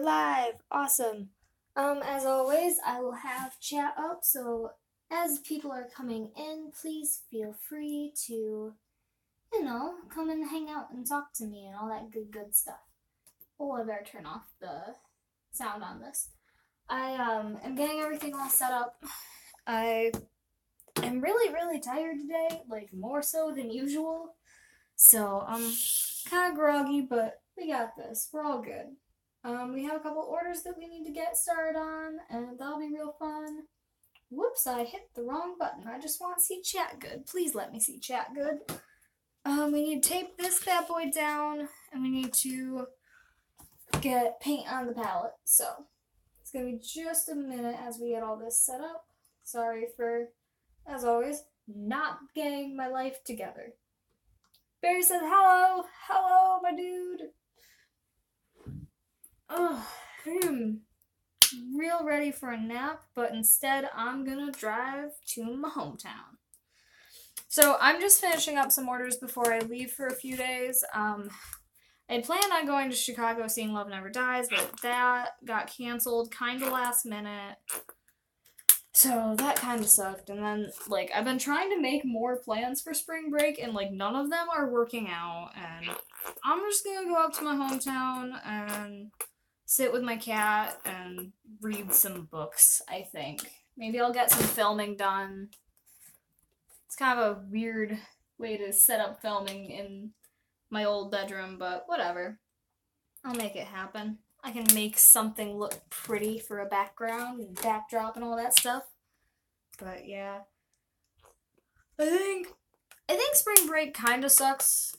live. Awesome. As always, I will have chat up, so as people are coming in, please feel free to, come and hang out and talk to me and all that good stuff. Oh, I better turn off the sound on this. I am getting everything all set up. I am really tired today, like more so than usual. So I'm kind of groggy, but we got this. We're all good. We have a couple orders that we need to get started on, and that'll be real fun. Whoops, I hit the wrong button. I just want to see chat good. Please let me see chat good. We need to tape this bad boy down, and we need to get paint on the palette. So, it's going to be just a minute as we get all this set up. Sorry for, as always, not getting my life together. Barry said, hello, my dude. Oh, I'm real ready for a nap, but instead I'm gonna drive to my hometown. So I'm just finishing up some orders before I leave for a few days. I had planned on going to Chicago seeing Love Never Dies, but that got canceled kind of last minute. So that kind of sucked. And then, I've been trying to make more plans for spring break, and, none of them are working out. And I'm just gonna go up to my hometown and sit with my cat and read some books, I think. Maybe I'll get some filming done. It's kind of a weird way to set up filming in my old bedroom, but whatever. I'll make it happen. I can make something look pretty for a background and backdrop and all that stuff. But yeah. I think spring break kind of sucks,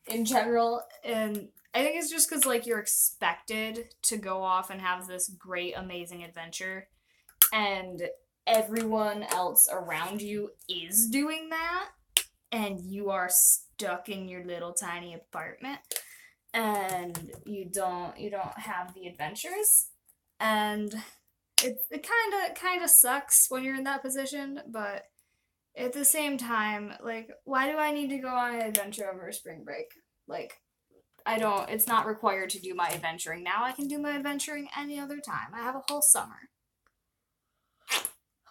in general, and I think it's just because, you're expected to go off and have this great, amazing adventure, and everyone else around you is doing that, and you are stuck in your little tiny apartment, and you don't have the adventures, and it kind of sucks when you're in that position, but at the same time, why do I need to go on an adventure over spring break? It's not required to do my adventuring now. I can do my adventuring any other time. I have a whole summer.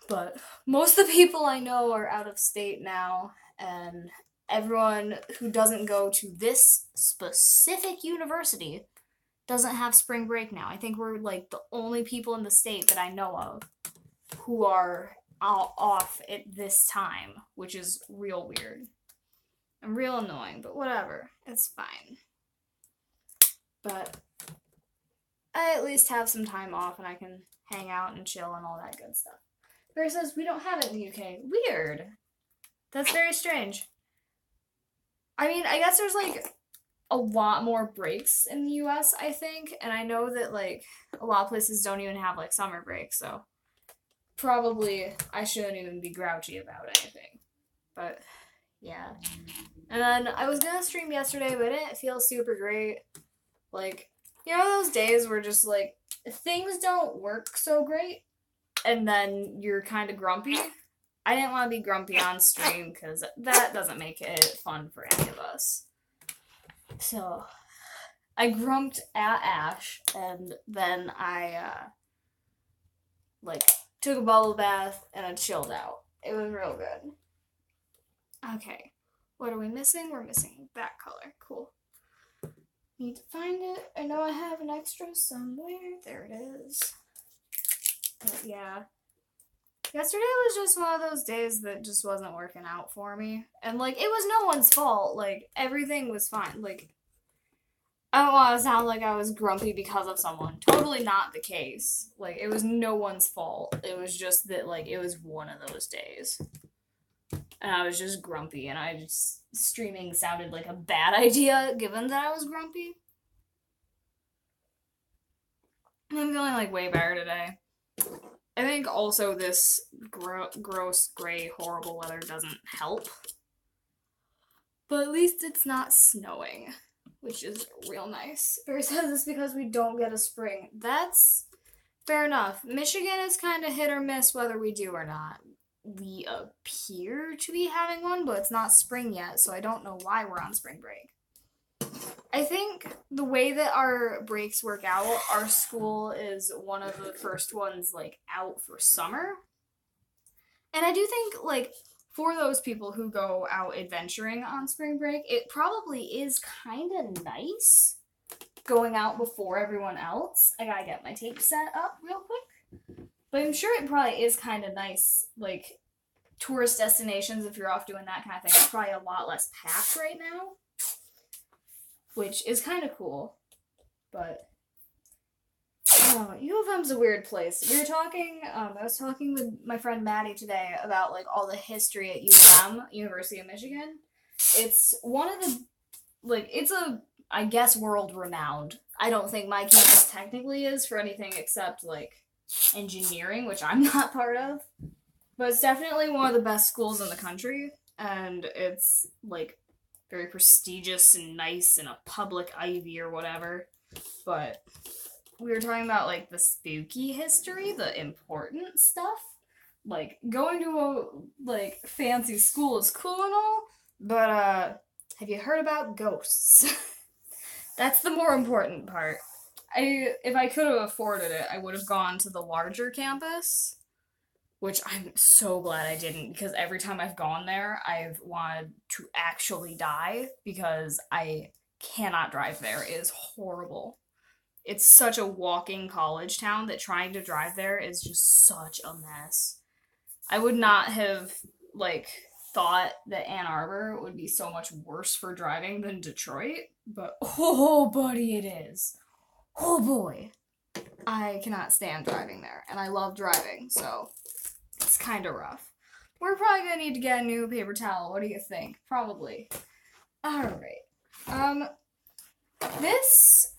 But most of the people I know are out of state now, and everyone who doesn't go to this specific university doesn't have spring break now. I think we're, the only people in the state that I know of who are off at this time, which is real weird. And real annoying, but whatever. It's fine. But I at least have some time off and I can hang out and chill and all that good stuff. Bear says, we don't have it in the UK. Weird. That's very strange. I mean, I guess there's, a lot more breaks in the US, I think. And I know that, a lot of places don't even have, summer breaks. So probably I shouldn't even be grouchy about anything. But, yeah. And then I was gonna stream yesterday, but it didn't feel super great. Those days where just, things don't work so great, and then you're kind of grumpy. I didn't want to be grumpy on stream, because that doesn't make it fun for any of us. So, I grumped at Ash, and then I, took a bubble bath, and I chilled out. It was real good. Okay. What are we missing? We're missing that color. Cool. Need to find it. I know I have an extra somewhere. There it is. But yeah. Yesterday was just one of those days that just wasn't working out for me. And, it was no one's fault. Everything was fine. I don't want to sound like I was grumpy because of someone. Totally not the case. It was no one's fault. It was just that, it was one of those days. And I was just grumpy, and streaming sounded like a bad idea, given that I was grumpy. I'm feeling, way better today. I think also this gross, gray, horrible weather doesn't help. But at least it's not snowing, which is real nice. Barry says it's because we don't get a spring. That's fair enough. Michigan is kind of hit or miss whether we do or not. We appear to be having one, but it's not spring yet, so I don't know why we're on spring break. I think the way that our breaks work out, our school is one of the first ones like out for summer. And I do think like for those people who go out adventuring on spring break, it probably is kind of nice going out before everyone else. I gotta get my tape set up real quick. But I'm sure it probably is kind of nice, like tourist destinations, if you're off doing that kind of thing, are probably a lot less packed right now, which is kind of cool. But U of M's a weird place. We were talking. I was talking with my friend Maddie today about like all the history at U of M, University of Michigan. It's one of the it's a, I guess, world renowned. I don't think my campus technically is for anything except like engineering, which I'm not part of. But it's definitely one of the best schools in the country, and it's like very prestigious and nice and a public Ivy or whatever. But we were talking about like the spooky history, the important stuff. Like going to a like fancy school is cool and all, but have you heard about ghosts? That's the more important part. If I could have afforded it, I would have gone to the larger campus, which I'm so glad I didn't, because every time I've gone there, I've wanted to actually die because I cannot drive there. It is horrible. It's such a walking college town that trying to drive there is just such a mess. I would not have, like, thought that Ann Arbor would be so much worse for driving than Detroit, but oh, buddy, it is. Oh, boy. I cannot stand driving there, and I love driving, so it's kind of rough. We're probably gonna need to get a new paper towel. What do you think? Probably. Alright.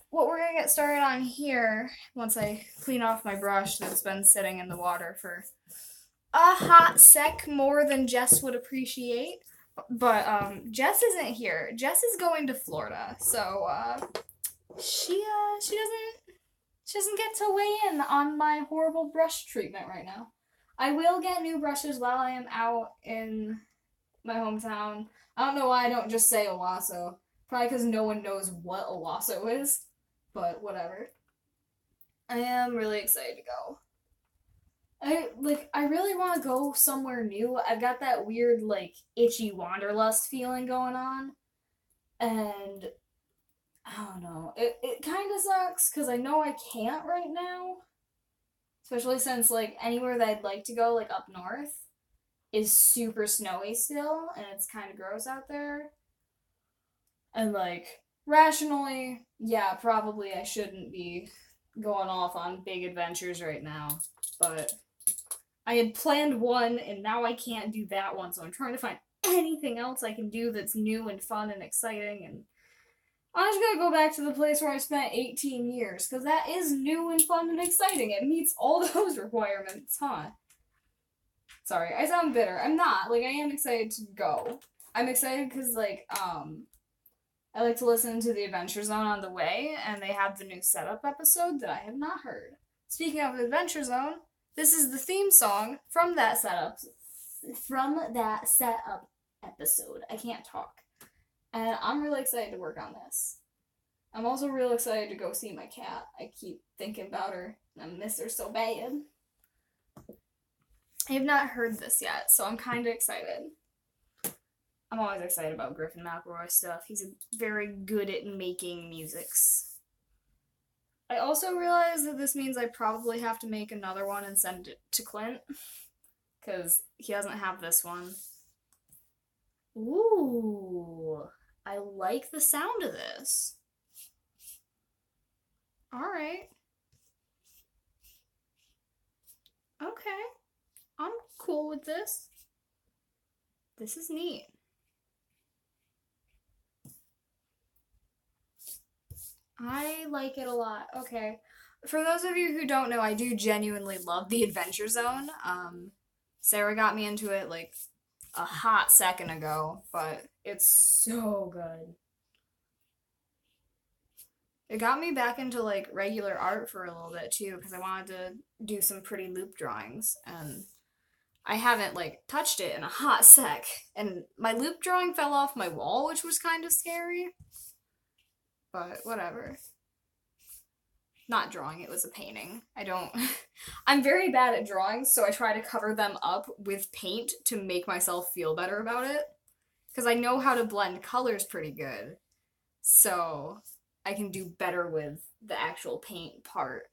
What we're gonna get started on here, once I clean off my brush that's been sitting in the water for a hot sec, more than Jess would appreciate. But, Jess isn't here. Jess is going to Florida, so, she doesn't get to weigh in on my horrible brush treatment right now. I will get new brushes while I am out in my hometown. I don't know why I don't just say Owasso. Probably because no one knows what Owasso is. But whatever. I am really excited to go. I really want to go somewhere new. I've got that weird, like, itchy wanderlust feeling going on. And I don't know. It kind of sucks because I know I can't right now. Especially since, like, anywhere that I'd like to go, like, up north, is super snowy still, and it's kind of gross out there. And, like, rationally, yeah, probably I shouldn't be going off on big adventures right now. But I had planned one, and now I can't do that one, so I'm trying to find anything else I can do that's new and fun and exciting, and I'm just gonna go back to the place where I spent 18 years, because that is new and fun and exciting. It meets all those requirements, huh? Sorry, I sound bitter. I'm not. Like, I am excited to go. I'm excited because, like, I like to listen to the Adventure Zone on the way, and they have the new setup episode that I have not heard. Speaking of Adventure Zone, this is the theme song from that setup episode. I can't talk. And I'm really excited to work on this. I'm also real excited to go see my cat. I keep thinking about her, and I miss her so bad. I have not heard this yet, so I'm kind of excited. I'm always excited about Griffin McElroy stuff. He's very good at making musics. I also realize that this means I probably have to make another one and send it to Clint, because he doesn't have this one. Ooh, I like the sound of this. Alright. Okay. I'm cool with this. This is neat. I like it a lot. Okay. For those of you who don't know, I do genuinely love the Adventure Zone. Sarah got me into it like a hot second ago, but it's so good. It got me back into like regular art for a little bit too, because I wanted to do some pretty loop drawings, and I haven't like touched it in a hot sec, and my loop drawing fell off my wall, which was kind of scary. but whatever. Not drawing, it was a painting. I'm very bad at drawing, so I try to cover them up with paint to make myself feel better about it. Because I know how to blend colors pretty good. So I can do better with the actual paint part.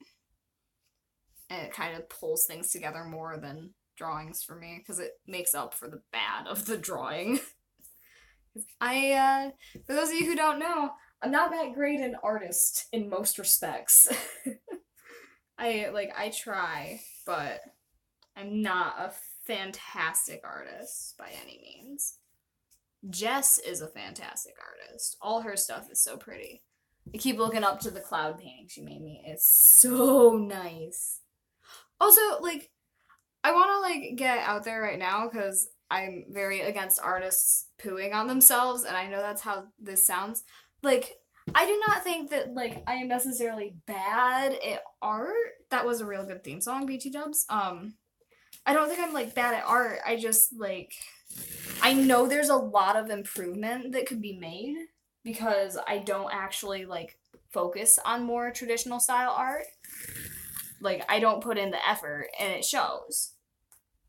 And it kind of pulls things together more than drawings for me, because it makes up for the bad of the drawing. For those of you who don't know, I'm not that great an artist in most respects. I try, but I'm not a fantastic artist by any means. Jess is a fantastic artist. All her stuff is so pretty. I keep looking up to the cloud painting she made me. It's so nice. Also, like, I want to, like, get out there right now, because I'm very against artists pooing on themselves, and I know that's how this sounds. Like, I do not think that, like, I am necessarily bad at art. That was a real good theme song, BT Dubs. I don't think I'm, like, bad at art. I just, like, I know there's a lot of improvement that could be made, because I don't actually, like, focus on more traditional style art. Like, I don't put in the effort, and it shows.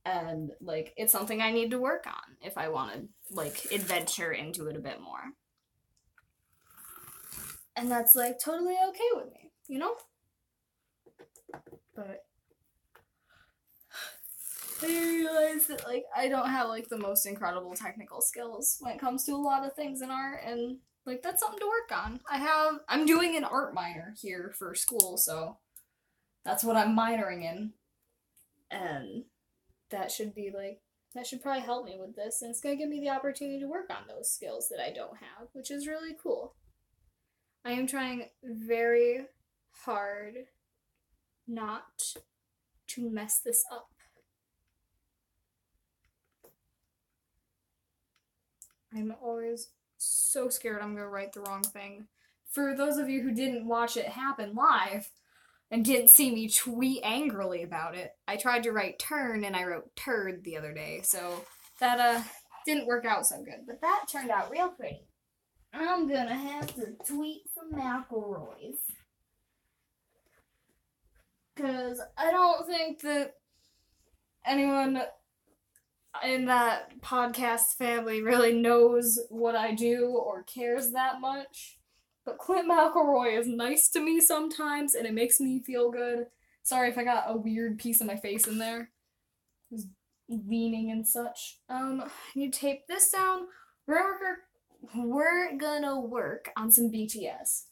And, like, it's something I need to work on if I want to, like, adventure into it a bit more. And that's, like, totally okay with me, you know? But I realize that, like, I don't have, like, the most incredible technical skills when it comes to a lot of things in art, and, like, that's something to work on. I'm doing an art minor here for school, so that's what I'm minoring in. And that should probably help me with this, and it's gonna give me the opportunity to work on those skills that I don't have, which is really cool. I am trying very hard not to mess this up. I'm always so scared I'm gonna write the wrong thing. For those of you who didn't watch it happen live and didn't see me tweet angrily about it, I tried to write turn and I wrote turd the other day, so that didn't work out so good. But that turned out real pretty. I'm gonna have to tweet some McElroys. Because I don't think that anyone in that podcast family really knows what I do or cares that much. But Clint McElroy is nice to me sometimes, and it makes me feel good. Sorry if I got a weird piece of my face in there. I was leaning and such. I need to tape this down. We're gonna work on some BTS.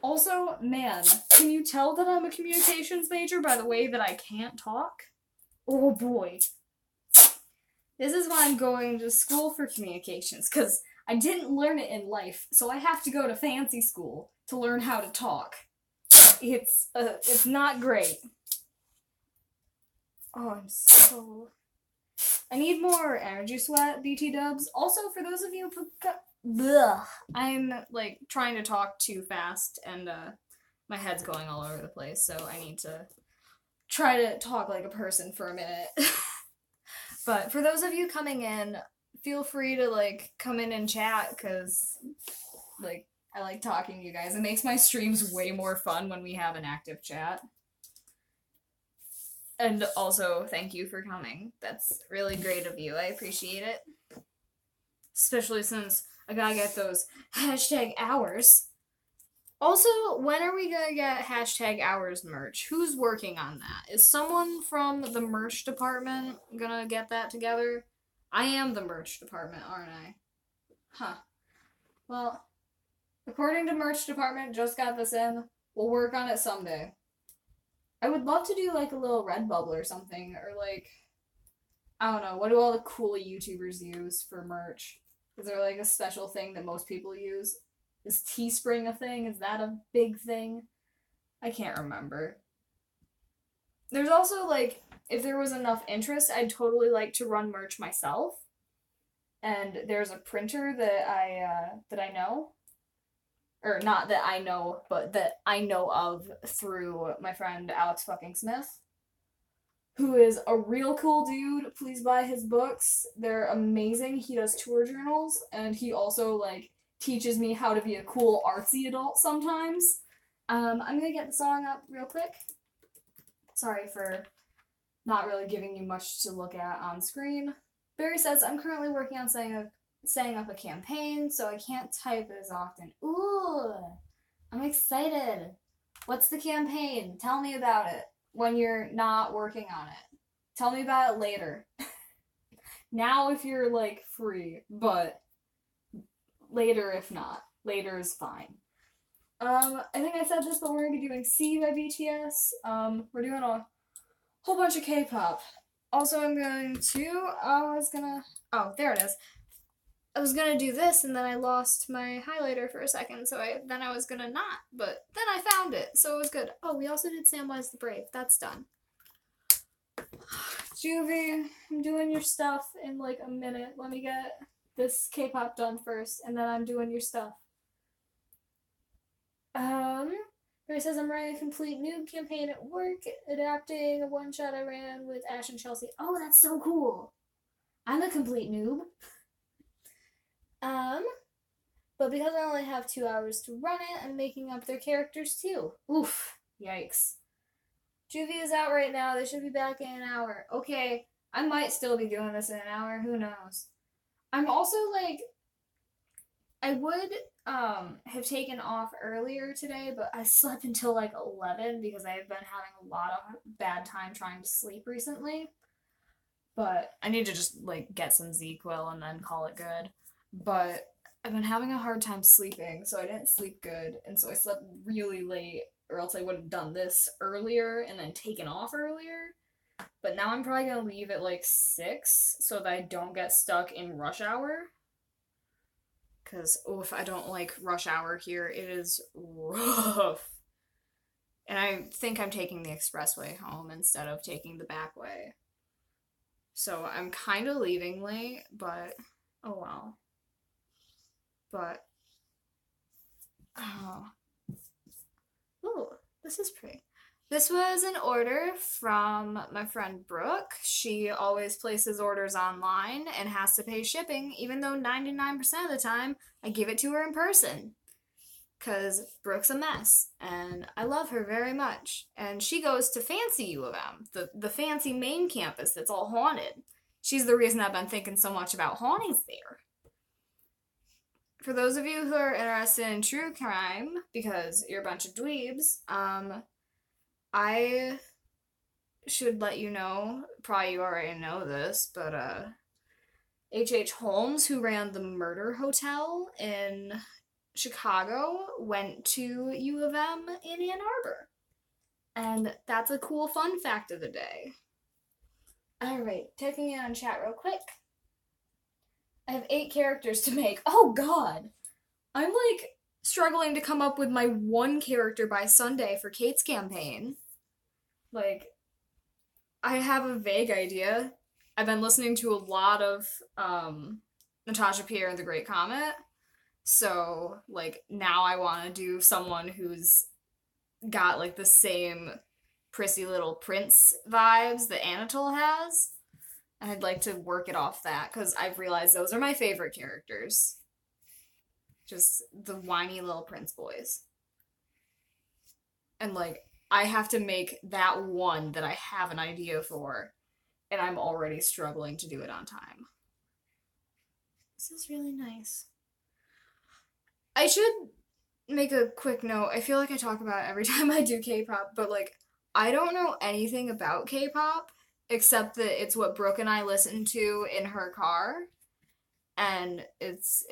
Also, man, can you tell that I'm a communications major by the way that I can't talk? Oh boy. This is why I'm going to school for communications, because I didn't learn it in life, so I have to go to fancy school to learn how to talk. It's not great. Oh, I need more energy sweat, BT Dubs. Also, for those of you who I'm, like, trying to talk too fast, and, my head's going all over the place, so I need to try to talk like a person for a minute. But for those of you coming in, feel free to, like, come in and chat, because, like, I like talking to you guys. It makes my streams way more fun when we have an active chat. And also, thank you for coming. That's really great of you. I appreciate it. Especially since I gotta get those #hours. Also, when are we gonna get #hours merch? Who's working on that? Is someone from the merch department gonna get that together? I am the merch department, aren't I? Huh. Well, according to merch department, just got this in. We'll work on it someday. I would love to do, like, a little Redbubble or something, or, like, I don't know, what do all the cool YouTubers use for merch? Is there, like, a special thing that most people use? Is Teespring a thing? Is that a big thing? I can't remember. There's also, like, if there was enough interest, I'd totally like to run merch myself. And there's a printer that I know. Or not that I know, but that I know of through my friend Alex fucking Smith, who is a real cool dude. Please buy his books. They're amazing. He does tour journals, and he also, like, teaches me how to be a cool artsy adult sometimes. I'm gonna get the song up real quick. Sorry for not really giving you much to look at on screen. Barry says, I'm currently working on setting up a campaign, so I can't type as often. Ooh, I'm excited. What's the campaign? Tell me about it when you're not working on it. Tell me about it later. Now if you're, like, free, but later if not. Later is fine. I think I said this, but we're gonna be doing See by BTS. We're doing a whole bunch of K-pop. Also, I'm going to, oh, there it is. I was gonna do this, and then I lost my highlighter for a second, so then I was gonna not, but then I found it, so it was good. Oh, we also did Samwise the Brave. That's done. Juvie, I'm doing your stuff in like a minute. Let me get this K-pop done first, and then I'm doing your stuff. Barry says I'm writing a complete noob campaign at work, adapting a one-shot I ran with Ash and Chelsea. Oh, that's so cool. I'm a complete noob. But because I only have 2 hours to run it, I'm making up their characters too. Oof. Yikes. Juvie is out right now. They should be back in an hour. Okay, I might still be doing this in an hour. Who knows? I'm also, like, I would, have taken off earlier today, but I slept until, like, 11 because I have been having a lot of bad time trying to sleep recently. But I need to just, like, get some ZzzQuil and then call it good. But I've been having a hard time sleeping, so I didn't sleep good, and so I slept really late, or else I would have done this earlier and then taken off earlier. But now I'm probably gonna leave at like 6 so that I don't get stuck in rush hour. Because, oof, I don't like rush hour here. It is rough. And I think I'm taking the expressway home instead of taking the back way. So I'm kind of leaving late, but oh well. But, oh. Ooh, this is pretty. This was an order from my friend Brooke. She always places orders online and has to pay shipping, even though 99% of the time I give it to her in person. Because Brooke's a mess, and I love her very much. And she goes to fancy U of M, the fancy main campus that's all haunted. She's the reason I've been thinking so much about hauntings there. For those of you who are interested in true crime, because you're a bunch of dweebs, I should let you know, probably you already know this, but H.H. Holmes, who ran the Murder Hotel in Chicago, went to U of M in Ann Arbor. And that's a cool fun fact of the day. Alright, taking it on chat real quick. I have 8 characters to make. Oh god! I'm like struggling to come up with my one character by Sunday for Kate's campaign. Like, I have a vague idea. I've been listening to a lot of Natasha Pierre and the Great Comet. So, like, now I want to do someone who's got, like, the same prissy little prince vibes that Anatole has. And I'd like to work it off that, because I've realized those are my favorite characters. Just the whiny little prince boys. And, like, I have to make that one that I have an idea for, and I'm already struggling to do it on time. This is really nice. I should make a quick note. I feel like I talk about it every time I do K-pop, but, like, I don't know anything about K-pop, except that it's what Brooke and I listen to in her car, and it's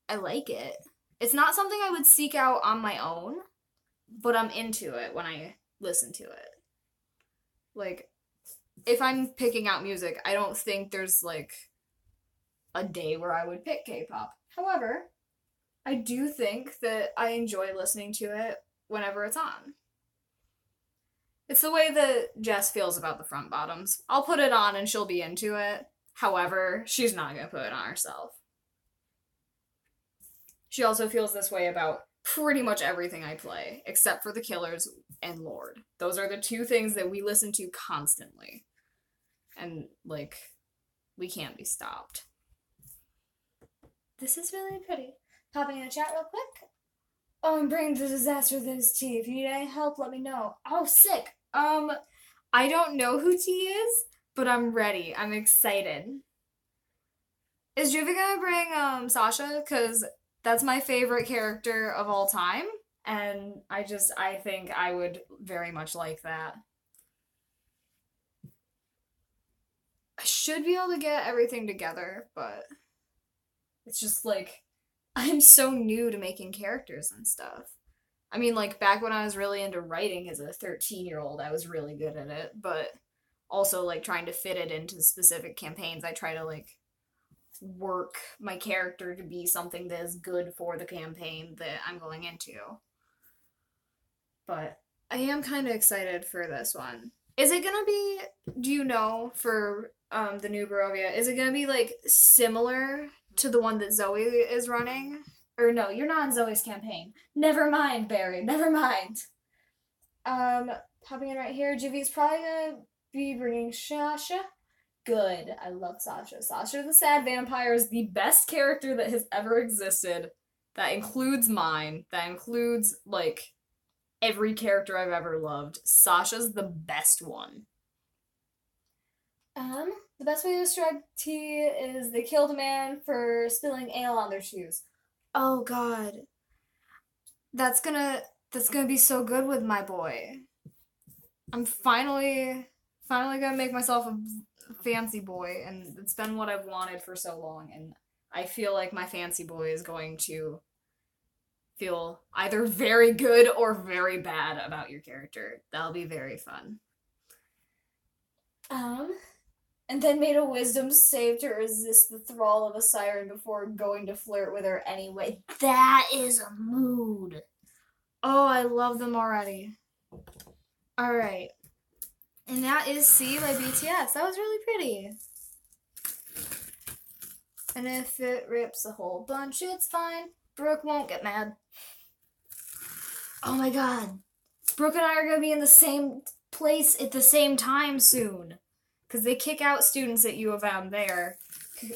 I like it. It's not something I would seek out on my own, but I'm into it when I listen to it. Like, if I'm picking out music, I don't think there's, like, a day where I would pick K-pop. However, I do think that I enjoy listening to it whenever it's on. It's the way that Jess feels about the front bottoms. I'll put it on and she'll be into it. However, she's not gonna put it on herself. She also feels this way about pretty much everything I play, except for The Killers and Lorde. Those are the 2 things that we listen to constantly. And, like, we can't be stopped. This is really pretty. Popping in a chat real quick. Oh, I'm bringing the disaster with his tea. If you need any help, let me know. Oh, sick. I don't know who T is, but I'm ready. I'm excited. Is Juvie gonna bring Sasha? Because that's my favorite character of all time, and I think I would very much like that. I should be able to get everything together, but it's just like I'm so new to making characters and stuff. I mean, like back when I was really into writing as a 13-year-old, I was really good at it, but also like trying to fit it into specific campaigns, I try to like work my character to be something that is good for the campaign that I'm going into. But I am kind of excited for this one. Is it gonna be, do you know, for the new Barovia, is it gonna be like similar to the one that Zoe is running? Or no, you're not on Zoe's campaign. Never mind, Barry. Never mind. Popping in right here. Juvie's probably gonna be bringing Sasha. Good. I love Sasha. Sasha the Sad Vampire is the best character that has ever existed. That includes mine. That includes, like, every character I've ever loved. Sasha's the best one. The best way to describe T is they killed a man for spilling ale on their shoes. Oh god. That's gonna be so good with my boy. I'm finally gonna make myself a fancy boy, and it's been what I've wanted for so long, and I feel like my fancy boy is going to feel either very good or very bad about your character. That'll be very fun. And then made a wisdom save to resist the thrall of a siren before going to flirt with her anyway. That is a mood. Oh, I love them already. Alright. And that is C by BTS. That was really pretty. And if it rips a whole bunch, it's fine. Brooke won't get mad. Oh my god. Brooke and I are going to be in the same place at the same time soon. Because they kick out students at U of M there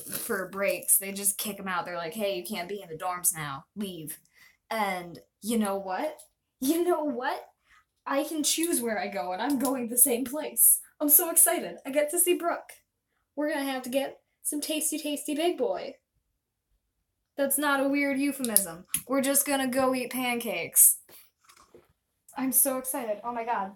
for breaks. They just kick them out. They're like, hey, you can't be in the dorms now. Leave. And you know what? You know what? I can choose where I go, and I'm going the same place. I'm so excited. I get to see Brooke. We're going to have to get some tasty, tasty big boy. That's not a weird euphemism. We're just going to go eat pancakes. I'm so excited. Oh my god.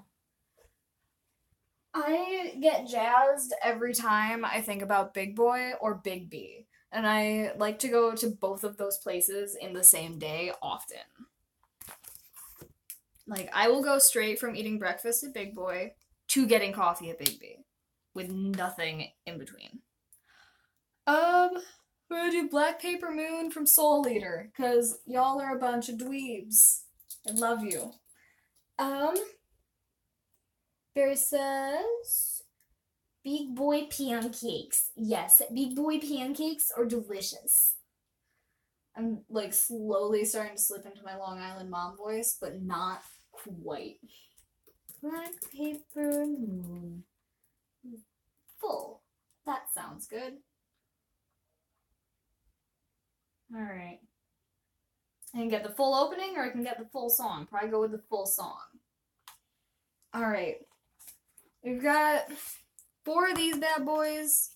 I get jazzed every time I think about Big Boy or Big B, and I like to go to both of those places in the same day often. Like, I will go straight from eating breakfast at Big Boy to getting coffee at Big B, with nothing in between. We're gonna do Black Paper Moon from Soul Leader, because y'all are a bunch of dweebs. I love you. Barry says, Big Boy pancakes. Yes, Big Boy pancakes are delicious. I'm, like, slowly starting to slip into my Long Island mom voice, but not quite. Black Paper Moon. Full. That sounds good. Alright. I can get the full opening, or I can get the full song. Probably go with the full song. Alright. We've got 4 of these bad boys,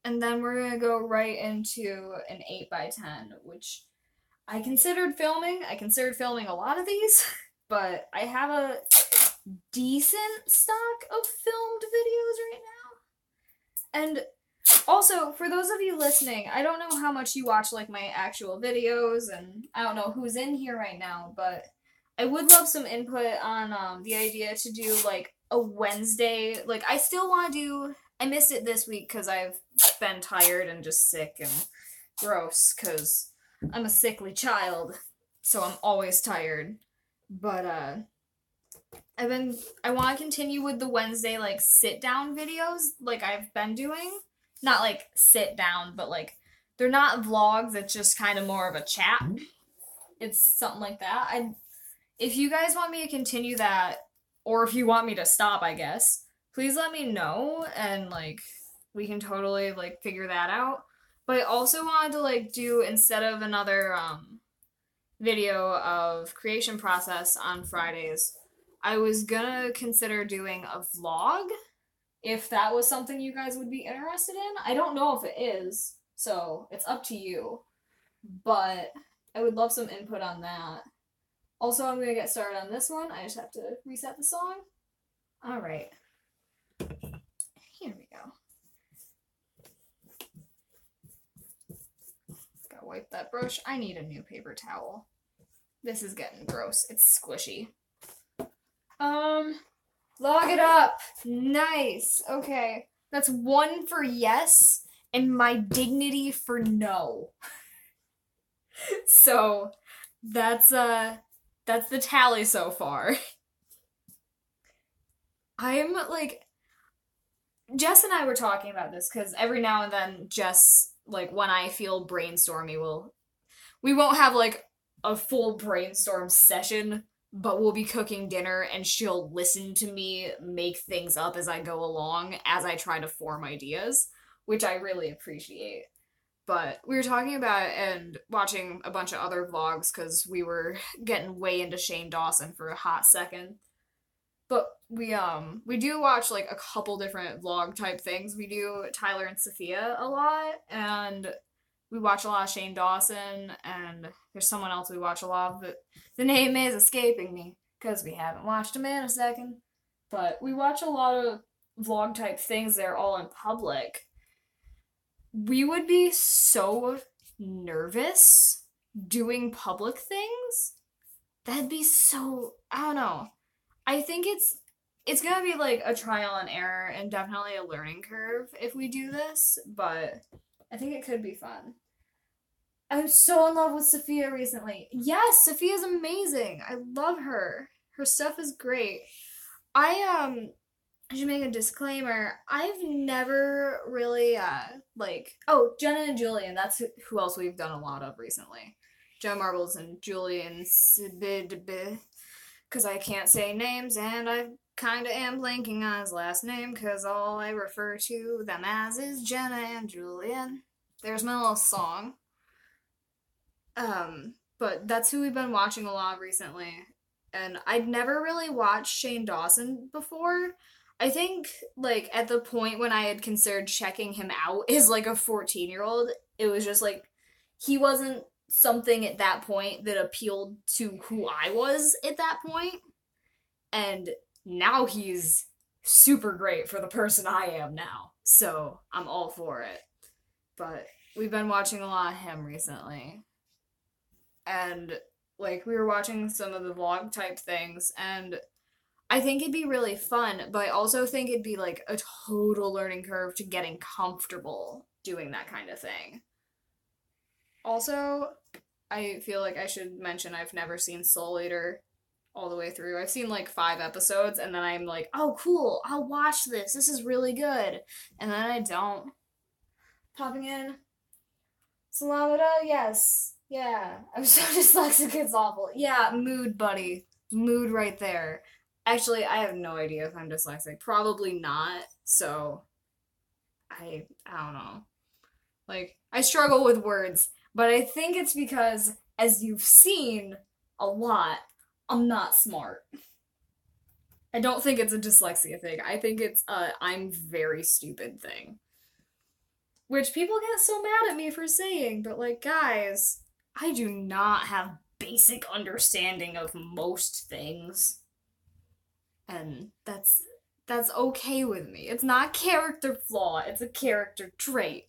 and then we're going to go right into an 8x10, which I considered filming. I considered filming a lot of these, but I have a decent stock of filmed videos right now. And also, for those of you listening, I don't know how much you watch like my actual videos, and I don't know who's in here right now, but I would love some input on the idea to do like a Wednesday. Like, I still want to do, I missed it this week because I've been tired and just sick and gross because I'm a sickly child, so I'm always tired. But I want to continue with the Wednesday like sit down videos like I've been doing. Not like sit down, but like they're not vlogs, it's just kind of more of a chat. It's something like that. If you guys want me to continue that, or if you want me to stop, I guess, please let me know, and, like, we can totally, like, figure that out. But I also wanted to, like, do, instead of another, video of creation process on Fridays, I was gonna consider doing a vlog if that was something you guys would be interested in. I don't know if it is, so it's up to you. But I would love some input on that. Also, I'm gonna get started on this one. I just have to reset the song. Alright. Here we go. Gotta wipe that brush. I need a new paper towel. This is getting gross. It's squishy. Log it up. Nice. Okay. That's 1 for yes and my dignity for no. So that's the tally so far. I'm like, Jess and I were talking about this because every now and then Jess, like, when I feel brainstormy, we won't have like a full brainstorm session, but we'll be cooking dinner and she'll listen to me make things up as I go along as I try to form ideas, which I really appreciate. But we were talking about it and watching a bunch of other vlogs because we were getting way into Shane Dawson for a hot second. But we do watch like a couple different vlog type things. We do Tyler and Sophia a lot, and we watch a lot of Shane Dawson, and there's someone else we watch a lot of, but the name is escaping me because we haven't watched him in a second. But we watch a lot of vlog type things. They're all in public. We would be so nervous doing public things. That'd be so, I don't know. I think it's gonna be like a trial and error and definitely a learning curve if we do this, but I think it could be fun. I'm so in love with Sophia recently. Yes, Sophia's amazing. I love her. Her stuff is great. I should make a disclaimer. I've never really oh, Jenna and Julian. That's who else we've done a lot of recently. Jenna Marbles and Julian Sibidibid. Because I can't say names, and I kind of am blanking on his last name, because all I refer to them as is Jenna and Julian. There's my little song. But that's who we've been watching a lot recently. And I'd never really watched Shane Dawson before. I think, like, at the point when I had considered checking him out as, like, a 14-year-old, it was just, like, he wasn't something at that point that appealed to who I was at that point. And now he's super great for the person I am now. So I'm all for it. But we've been watching a lot of him recently. And like we were watching some of the vlog type things, and I think it'd be really fun, but I also think it'd be like a total learning curve to getting comfortable doing that kind of thing. Also, I feel like I should mention I've never seen Soul Eater all the way through. I've seen like 5 episodes, and then I'm like, oh cool, I'll watch this. This is really good. And then I don't. Popping in. Salamada, yes. Yeah. I'm so dyslexic, it's awful. Yeah, mood, buddy. Mood right there. Actually, I have no idea if I'm dyslexic. Probably not, so I don't know. Like, I struggle with words, but I think it's because, as you've seen a lot, I'm not smart. I don't think it's a dyslexia thing. I think it's a I'm very stupid thing. Which people get so mad at me for saying, but like, guys, I do not have basic understanding of most things. And that's okay with me. It's not a character flaw, it's a character trait.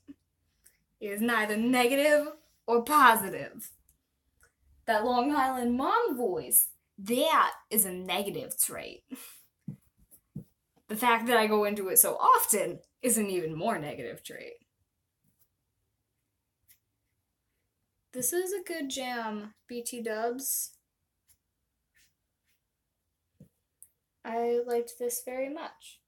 It is neither negative or positive. That Long Island mom voice, that is a negative trait. The fact that I go into it so often is an even more negative trait. This is a good jam, BT dubs. I liked this very much.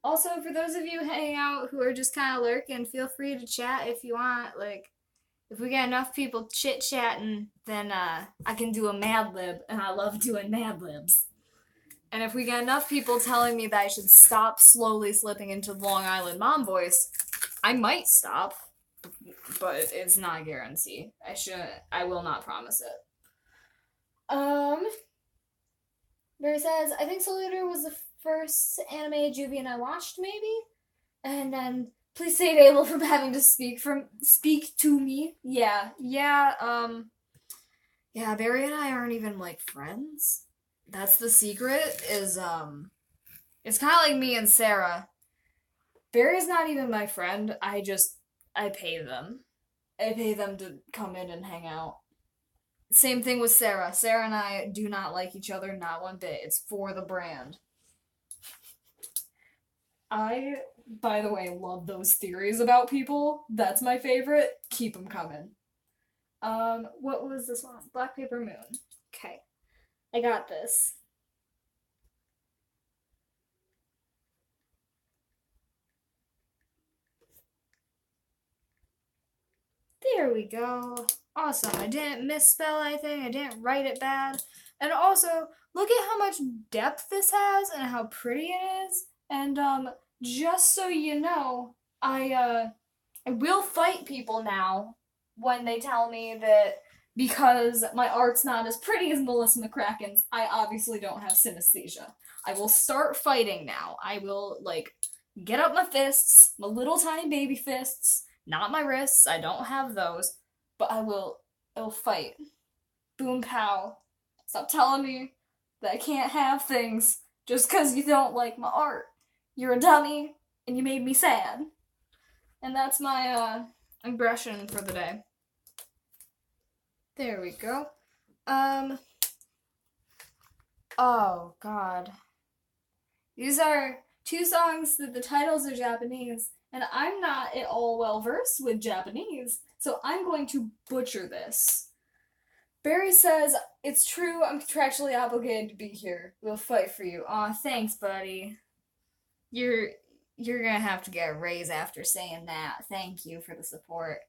Also, for those of you hanging out who are just kind of lurking, feel free to chat if you want. Like, if we get enough people chit-chatting, then I can do a Mad Lib, and I love doing Mad Libs. And if we get enough people telling me that I should stop slowly slipping into the Long Island mom voice, I might stop, but it's not a guarantee. I will not promise it. Um, Barry says, I think Soul Eater was the first anime Juvian I watched, maybe? And then, please save Abel from having to speak to me. Yeah, Barry and I aren't even, like, friends. That's the secret, it's kind of like me and Sarah. Barry's not even my friend, I pay them. I pay them to come in and hang out. Same thing with Sarah. Sarah and I do not like each other, not one bit. It's for the brand. I, by the way, love those theories about people. That's my favorite. Keep them coming. What was this one? Black Paper Moon. Okay. I got this. There we go. Awesome. I didn't misspell anything. I didn't write it bad. And also, look at how much depth this has and how pretty it is. And just so you know, I will fight people now when they tell me that because my art's not as pretty as Melissa McCracken's, I obviously don't have synesthesia. I will start fighting now. I will, like, get up my fists, my little tiny baby fists, not my wrists, I don't have those, but I'll fight. Boom pow. Stop telling me that I can't have things just because you don't like my art. You're a dummy, and you made me sad. And that's my, aggression for the day. There we go. Oh, God. These are two songs that the titles are Japanese, and I'm not at all well versed with Japanese, so I'm going to butcher this. Barry says, it's true, I'm contractually obligated to be here. We'll fight for you. Aw, thanks, buddy. You're gonna have to get a raise after saying that. Thank you for the support.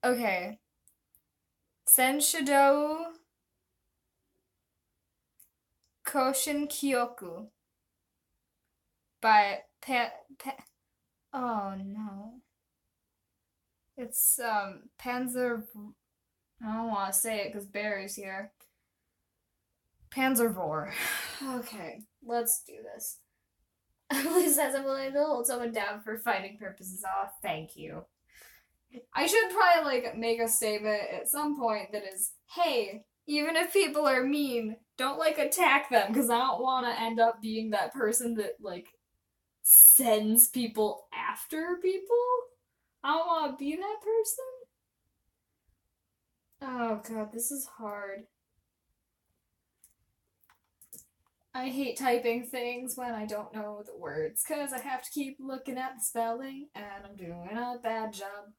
Okay. Senshido Koshin Kyoku by oh no. It's Panzer. I don't want to say it because Barry's here. Panzervor. Okay, let's do this. Emily says I'm willing to hold someone down for fighting purposes. Oh, thank you. I should probably like make a statement at some point that is, hey, even if people are mean, don't like attack them because I don't want to end up being that person that like sends people after people. I don't want to be that person. Oh god, this is hard. I hate typing things when I don't know the words because I have to keep looking at the spelling and I'm doing a bad job.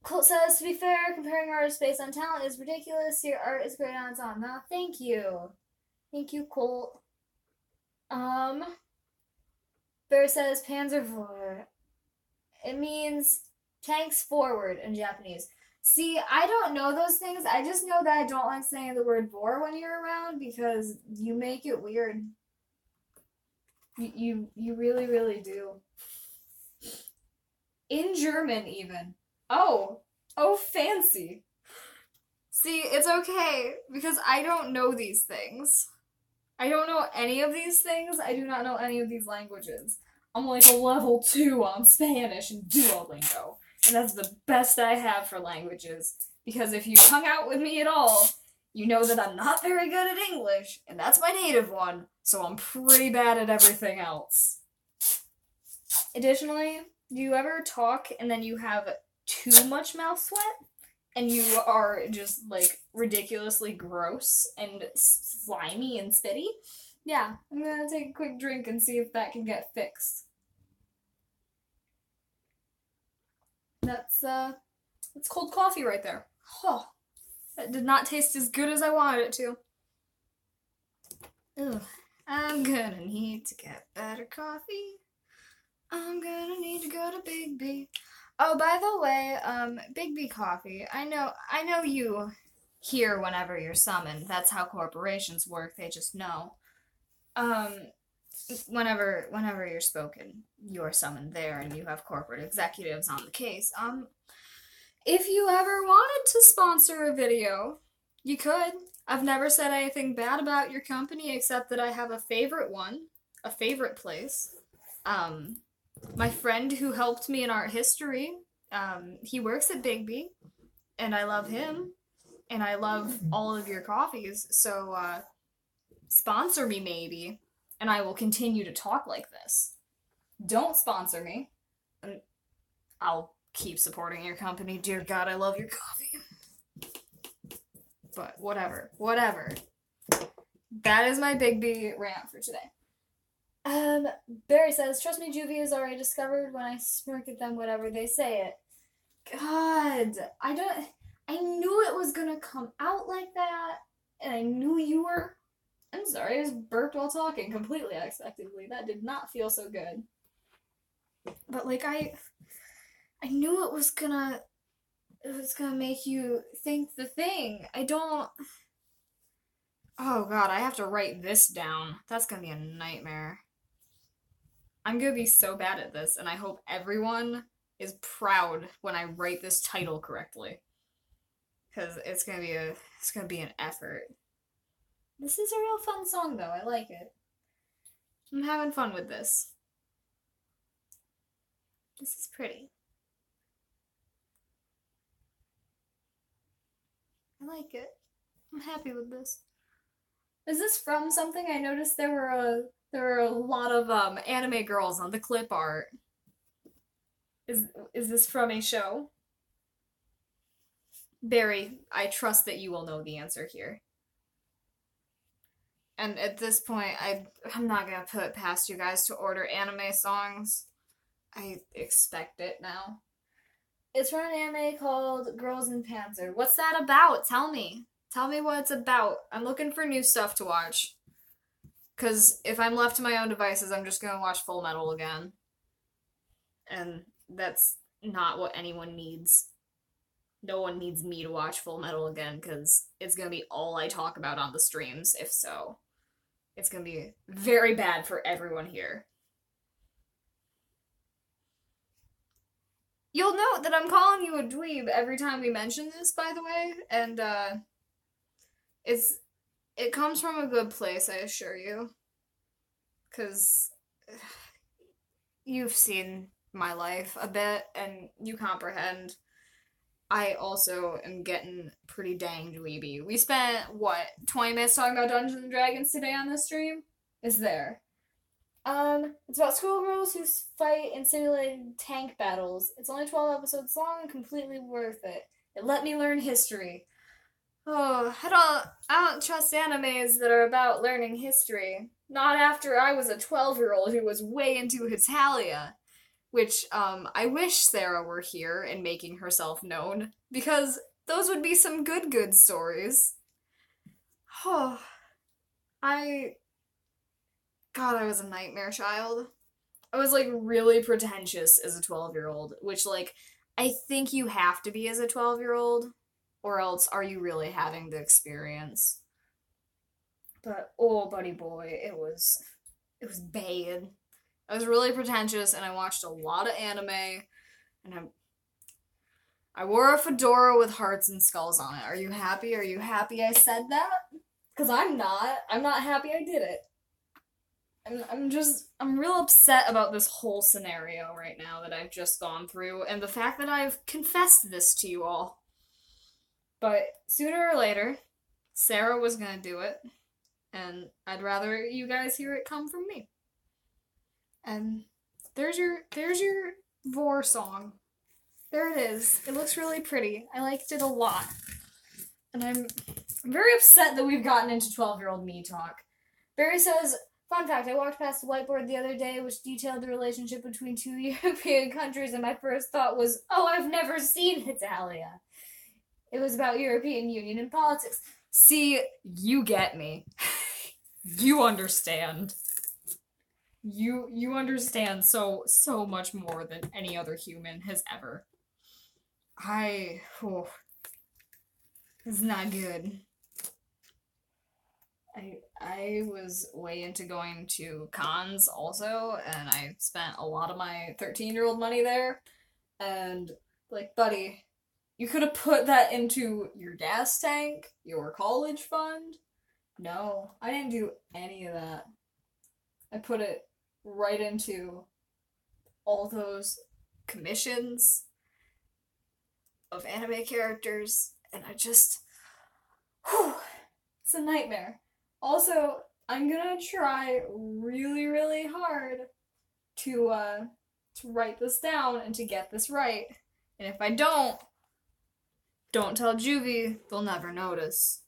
Colt says, to be fair, comparing artists based on talent is ridiculous. Your art is great on its own. No, thank you. Thank you, Colt. Bear says, Panzervor. It means tanks forward in Japanese. See, I don't know those things. I just know that I don't like saying the word vor when you're around because you make it weird. You really, really do. In German, even. Oh, fancy. See, it's okay because I don't know these things. I don't know any of these things. I do not know any of these languages. I'm like a level 2 on Spanish and Duolingo. And that's the best I have for languages. Because if you hung out with me at all, you know that I'm not very good at English, and that's my native one, so I'm pretty bad at everything else. Additionally, do you ever talk and then you have too much mouth sweat? And you are just, like, ridiculously gross and slimy and spitty? Yeah, I'm gonna take a quick drink and see if that can get fixed. That's cold coffee right there. Oh, that did not taste as good as I wanted it to. Ugh, I'm gonna need to get better coffee. I'm gonna need to go to Big B. Oh, by the way, Big B Coffee, I know you hear whenever you're summoned. That's how corporations work, they just know. Whenever you're spoken, you're summoned there and you have corporate executives on the case. If you ever wanted to sponsor a video, you could. I've never said anything bad about your company except that I have a favorite one, a favorite place. Um, my friend who helped me in art history, he works at Bigby, and I love him, and I love all of your coffees, so, sponsor me maybe, and I will continue to talk like this. Don't sponsor me, and I'll keep supporting your company. Dear God, I love your coffee. But whatever. That is my Bigby rant for today. Barry says, trust me, Juvie is already discovered when I smirk at them, whatever they say it. God, I knew it was gonna come out like that, and I knew you were. I'm sorry, I just burped while talking completely unexpectedly. That did not feel so good. But like I knew it was gonna make you think the thing. Oh God, I have to write this down. That's gonna be a nightmare. I'm gonna be so bad at this, and I hope everyone is proud when I write this title correctly. Cause it's gonna be an effort. This is a real fun song though, I like it. I'm having fun with this. This is pretty. I like it. I'm happy with this. Is this from something? I noticed there were a lot of anime girls on the clip art. Is this from a show? Barry, I trust that you will know the answer here. And at this point, I'm not gonna put it past you guys to order anime songs. I expect it now. It's from an anime called Girls in Panzer. What's that about? Tell me. Tell me what it's about. I'm looking for new stuff to watch. Because if I'm left to my own devices, I'm just gonna watch Full Metal again. And that's not what anyone needs. No one needs me to watch Full Metal again, because it's gonna be all I talk about on the streams, if so. It's gonna be very bad for everyone here. You'll note that I'm calling you a dweeb every time we mention this, by the way, and, it comes from a good place, I assure you. Because you've seen my life a bit, and you comprehend. I also am getting pretty dang dweeby. We spent, 20 minutes talking about Dungeons and Dragons today on this stream? Is there. It's about schoolgirls who fight in simulated tank battles. It's only 12 episodes long and completely worth it. It let me learn history. Oh, I don't trust animes that are about learning history. Not after I was a 12-year-old who was way into Hetalia. Which, I wish Sarah were here and making herself known, because those would be some good stories. Oh, God, I was a nightmare child. I was, like, really pretentious as a 12-year-old, which, like, I think you have to be as a 12-year-old, or else are you really having the experience? But, oh, buddy boy, it was bad. I was really pretentious, and I watched a lot of anime, and I wore a fedora with hearts and skulls on it. Are you happy? Are you happy I said that? Because I'm not. I'm not happy I did it. I'm real upset about this whole scenario right now that I've just gone through, and the fact that I've confessed this to you all. But sooner or later, Sarah was gonna do it, and I'd rather you guys hear it come from me. And there's your Vor song. There it is. It looks really pretty. I liked it a lot. And I'm very upset that we've gotten into 12-year-old me talk. Barry says, fun fact, I walked past the whiteboard the other day which detailed the relationship between two European countries, and my first thought was, oh, I've never seen Hetalia. It was about European Union and politics. See, you get me. You understand. You understand so much more than any other human has ever. It's not good. I was way into going to cons also, and I spent a lot of my 13-year-old money there, and, like, buddy, You could have put that into your gas tank, your college fund. No, I didn't do any of that. I put it right into all those commissions of anime characters, and I just, whew, it's a nightmare. Also, I'm gonna try really, really hard to write this down and to get this right. And if I don't tell Juvie, they'll never notice.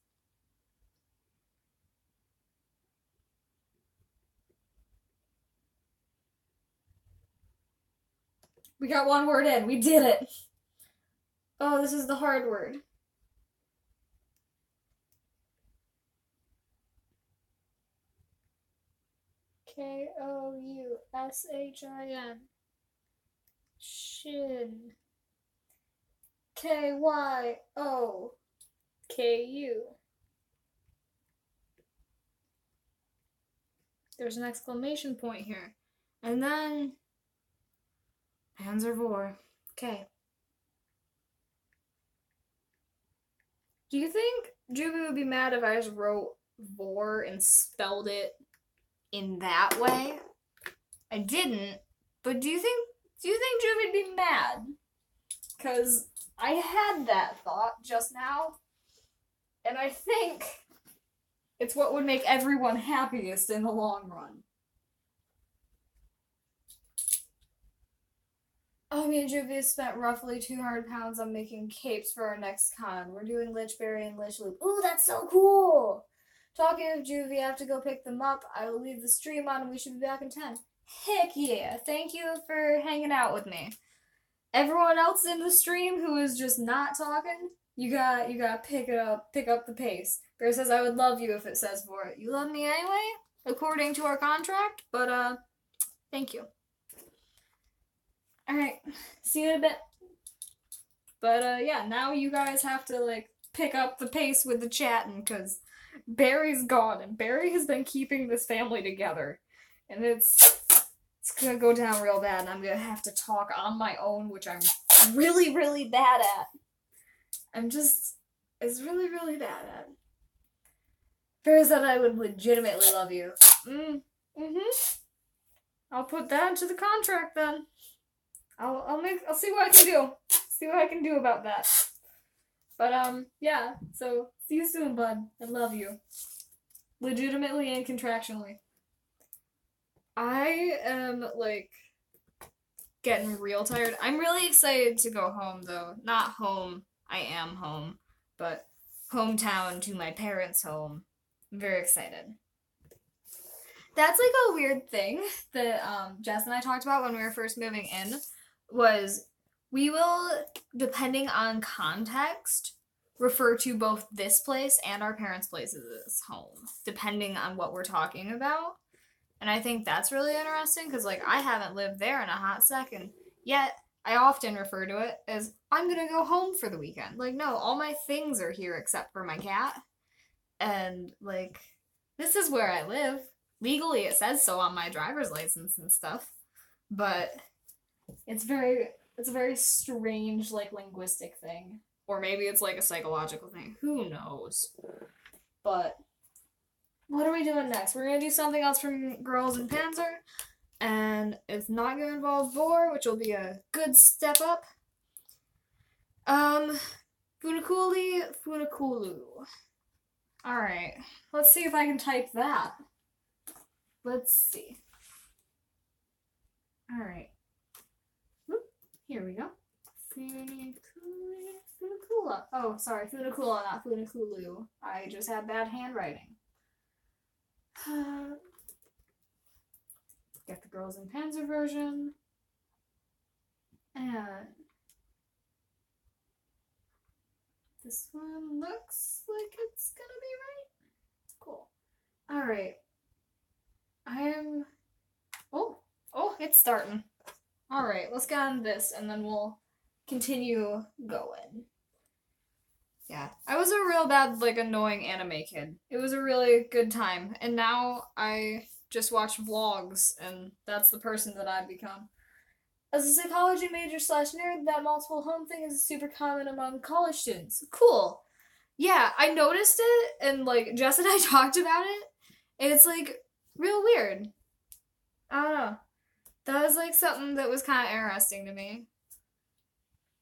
We got one word in. We did it. Oh, this is the hard word. Koushin. Shin. Kyoku. There's an exclamation point here. And then Panzer-Vor. Okay. Do you think Juvie would be mad if I just wrote vor and spelled it in that way? I didn't, but do you think Juvie'd be mad? Because I had that thought just now, and I think it's what would make everyone happiest in the long run. Oh, me and Juvie spent roughly 200 pounds on making capes for our next con. We're doing Lichberry and Lich Loop. Ooh, that's so cool! Talking of Juvie, I have to go pick them up. I will leave the stream on and we should be back in 10. Heck yeah! Thank you for hanging out with me. Everyone else in the stream who is just not talking, you gotta pick up the pace. Bear says, I would love you if it says for it. You love me anyway, according to our contract, but thank you. Alright, see you in a bit. But yeah, now you guys have to like pick up the pace with the chatting, because Barry's gone, and Barry has been keeping this family together. And it's gonna go down real bad, and I'm gonna have to talk on my own, which I'm really, really bad at. It's really, really bad at. Barry said I would legitimately love you. I'll put that into the contract then. I'll see what I can do. See what I can do about that. But yeah, so see you soon, bud. I love you. Legitimately and contractually. I am like getting real tired. I'm really excited to go home though. Not home. I am home, but hometown to my parents' home. I'm very excited. That's like a weird thing that Jess and I talked about when we were first moving in, was we will, depending on context, refer to both this place and our parents' places as home, depending on what we're talking about. And I think that's really interesting, because like I haven't lived there in a hot second, yet I often refer to it as, I'm gonna go home for the weekend. Like, no, all my things are here except for my cat. And like, this is where I live. Legally, it says so on my driver's license and stuff. But it's a very strange, like, linguistic thing. Or maybe it's like a psychological thing. Who knows? But what are we doing next? We're gonna do something else from Girls in Panzer. And it's not gonna involve Vor, which will be a good step up. Funakulu. Alright. Let's see if I can type that. Let's see. Alright. Here we go. Funakula. Oh, sorry. Funakula, not Funakulu. I just have bad handwriting. Get the Girls in Panzer version. And this one looks like it's gonna be right. Cool. Alright. It's starting. Alright, let's get on this and then we'll continue going. Yeah, I was a real bad, like, annoying anime kid. It was a really good time. And now I just watch vlogs, and that's the person that I've become. As a psychology major slash nerd, that multiple home thing is super common among college students. Cool. Yeah, I noticed it, and, like, Jess and I talked about it, and it's, like, real weird. I don't know. That was, like, something that was kind of interesting to me.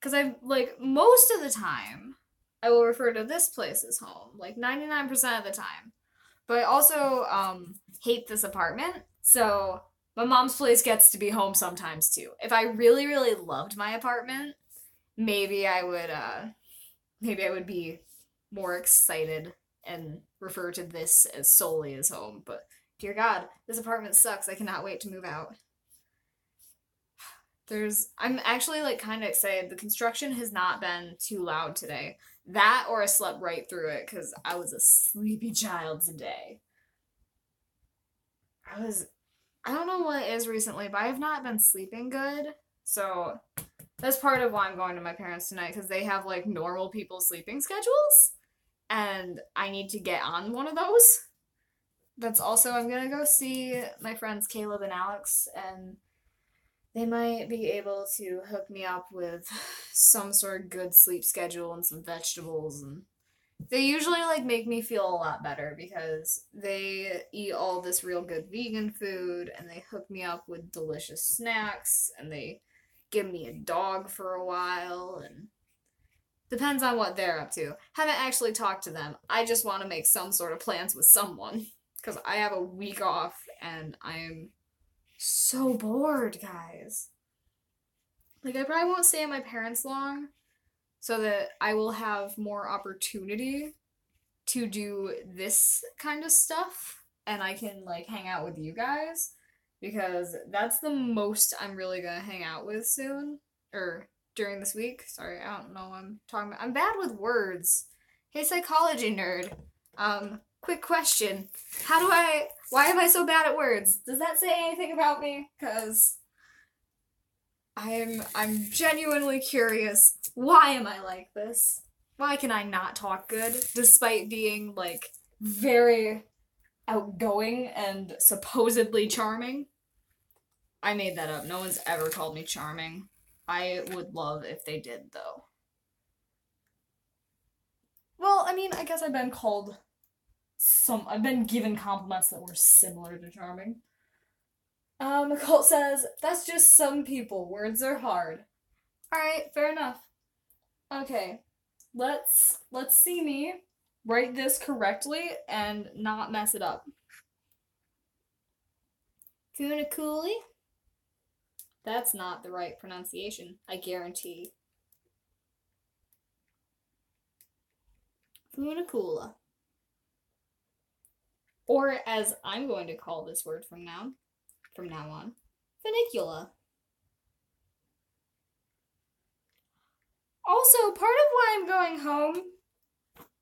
Because most of the time, I will refer to this place as home, like 99% of the time. But I also hate this apartment, so my mom's place gets to be home sometimes too. If I really, really loved my apartment, maybe I would be more excited and refer to this as solely as home. But dear God, this apartment sucks. I cannot wait to move out. I'm actually like kind of excited. The construction has not been too loud today. That or I slept right through it because I was a sleepy child today. I don't know what it is recently, but I have not been sleeping good. So that's part of why I'm going to my parents tonight, because they have like normal people's sleeping schedules. And I need to get on one of those. That's also, I'm gonna go see my friends Caleb and Alex, and they might be able to hook me up with some sort of good sleep schedule and some vegetables. And they usually like make me feel a lot better because they eat all this real good vegan food, and they hook me up with delicious snacks, and they give me a dog for a while, and depends on what they're up to. Haven't actually talked to them. I just want to make some sort of plans with someone because I have a week off and I'm so bored, guys. Like, I probably won't stay at my parents' long so that I will have more opportunity to do this kind of stuff and I can, like, hang out with you guys because that's the most I'm really gonna hang out with soon. Or during this week. Sorry, I don't know what I'm talking about. I'm bad with words. Hey, psychology nerd. Quick question. Why am I so bad at words? Does that say anything about me? Because I'm genuinely curious. Why am I like this? Why can I not talk good despite being, like, very outgoing and supposedly charming? I made that up. No one's ever called me charming. I would love if they did, though. Well, I mean, I guess I've been given compliments that were similar to charming. Colt says, that's just some people. Words are hard. Alright, fair enough. Okay. Let's see me write this correctly and not mess it up. Funiculi? That's not the right pronunciation, I guarantee. Funicula. Or as I'm going to call this word from now on, funicula. Also, part of why I'm going home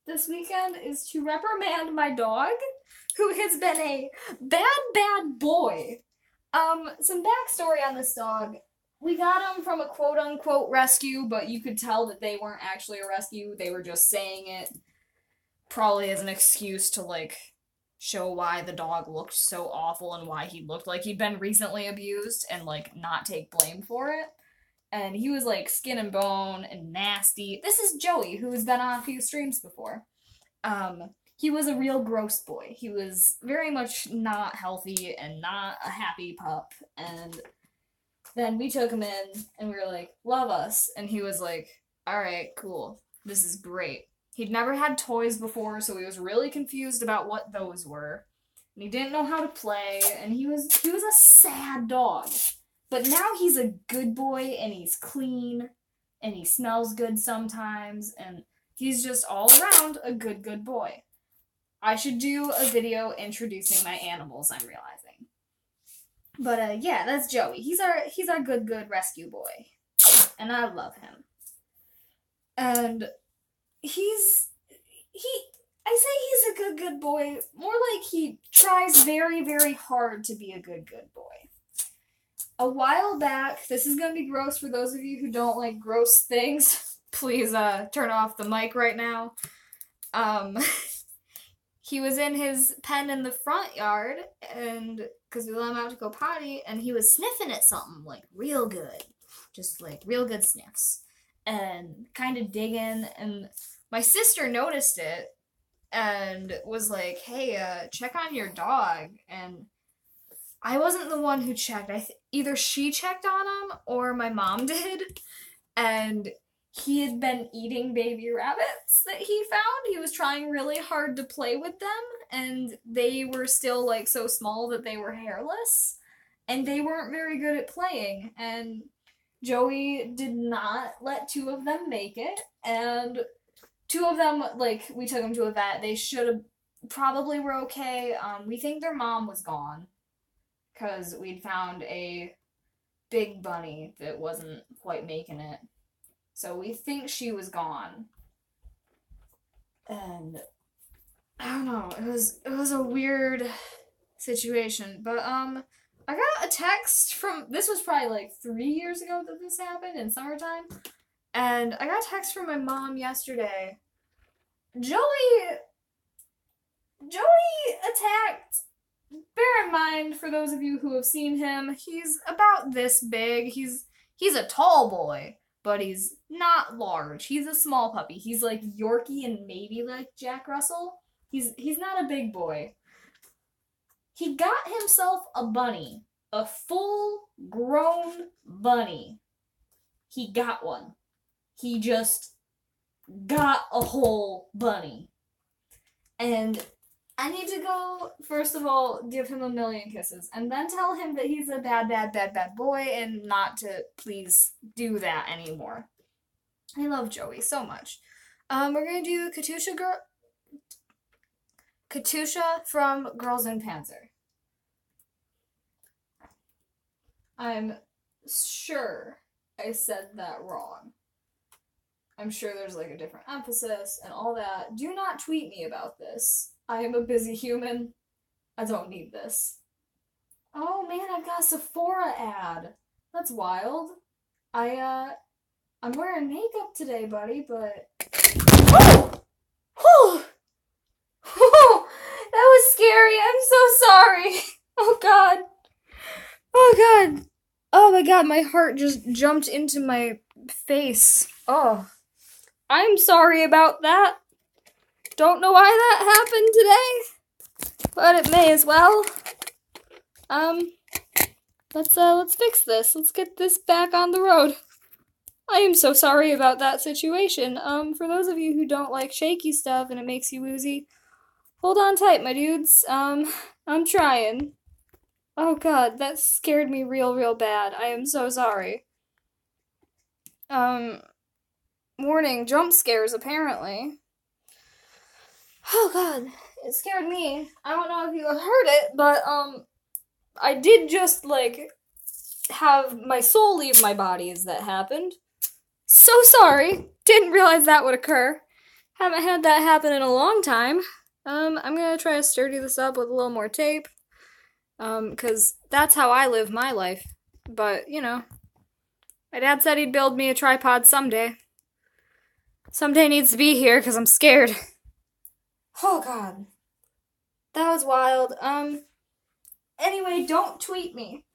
this weekend is to reprimand my dog, who has been a bad boy. Some backstory on this dog. We got him from a quote-unquote rescue, but you could tell that they weren't actually a rescue. They were just saying it probably as an excuse to, like, show why the dog looked so awful and why he looked like he'd been recently abused and, like, not take blame for it. And he was, like, skin and bone and nasty. This is Joey, who's been on a few streams before. He was a real gross boy. He was very much not healthy and not a happy pup. And then we took him in and we were like, love us. And he was like, alright, cool. This is great. He'd never had toys before, so he was really confused about what those were. And he didn't know how to play, and he was a sad dog. But now he's a good boy, and he's clean, and he smells good sometimes, and he's just all around a good boy. I should do a video introducing my animals, I'm realizing. But, yeah, that's Joey. He's our good rescue boy. And I love him. And I say he's a good boy, more like he tries very, very hard to be a good boy. A while back, this is gonna be gross for those of you who don't like gross things. Please, turn off the mic right now. He was in his pen in the front yard, and because we let him out to go potty, and he was sniffing at something, like, real good. just like real good sniffs and kind of digging. And my sister noticed it and was like, hey, check on your dog. And I wasn't the one who checked. Either she checked on him or my mom did. And he had been eating baby rabbits that he found. He was trying really hard to play with them, and they were still like so small that they were hairless, and they weren't very good at playing. And Joey did not let two of them make it, and two of them, like, we took them to a vet. They should have probably were okay. We think their mom was gone because we'd found a big bunny that wasn't quite making it. So we think she was gone. And I don't know, it was a weird situation. But I got a text from, this was probably like 3 years ago that this happened in summertime. And I got a text from my mom yesterday. Joey attacked. Bear in mind, for those of you who have seen him, he's about this big. He's a tall boy, but he's not large. He's a small puppy. He's like Yorkie and maybe like Jack Russell. He's not a big boy. He got himself a bunny, a full-grown bunny. He got one. He just got a whole bunny. And I need to go, first of all, give him a million kisses, and then tell him that he's a bad boy and not to please do that anymore. I love Joey so much. We're gonna do Katusha from Girls in Panzer. I'm sure I said that wrong. I'm sure there's like a different emphasis and all that. Do not tweet me about this. I am a busy human. I don't need this. Oh man, I've got a Sephora ad. That's wild. I'm wearing makeup today, buddy, but... Oh! Oh! Oh! That was scary. I'm so sorry. Oh god. Oh god. Oh my god, my heart just jumped into my face. Oh. I'm sorry about that. Don't know why that happened today, but it may as well. Let's fix this. Let's get this back on the road. I am so sorry about that situation. For those of you who don't like shaky stuff and it makes you woozy, hold on tight, my dudes. I'm trying. Oh god, that scared me real bad. I am so sorry. Warning, jump scares, apparently. Oh god, it scared me. I don't know if you heard it, but, I did just, like, have my soul leave my body as that happened. So sorry. Didn't realize that would occur. Haven't had that happen in a long time. I'm gonna try to sturdy this up with a little more tape. 'Cause that's how I live my life. But, you know, my dad said he'd build me a tripod someday. Someday needs to be here, 'cause I'm scared. Oh god. That was wild. Anyway, don't tweet me,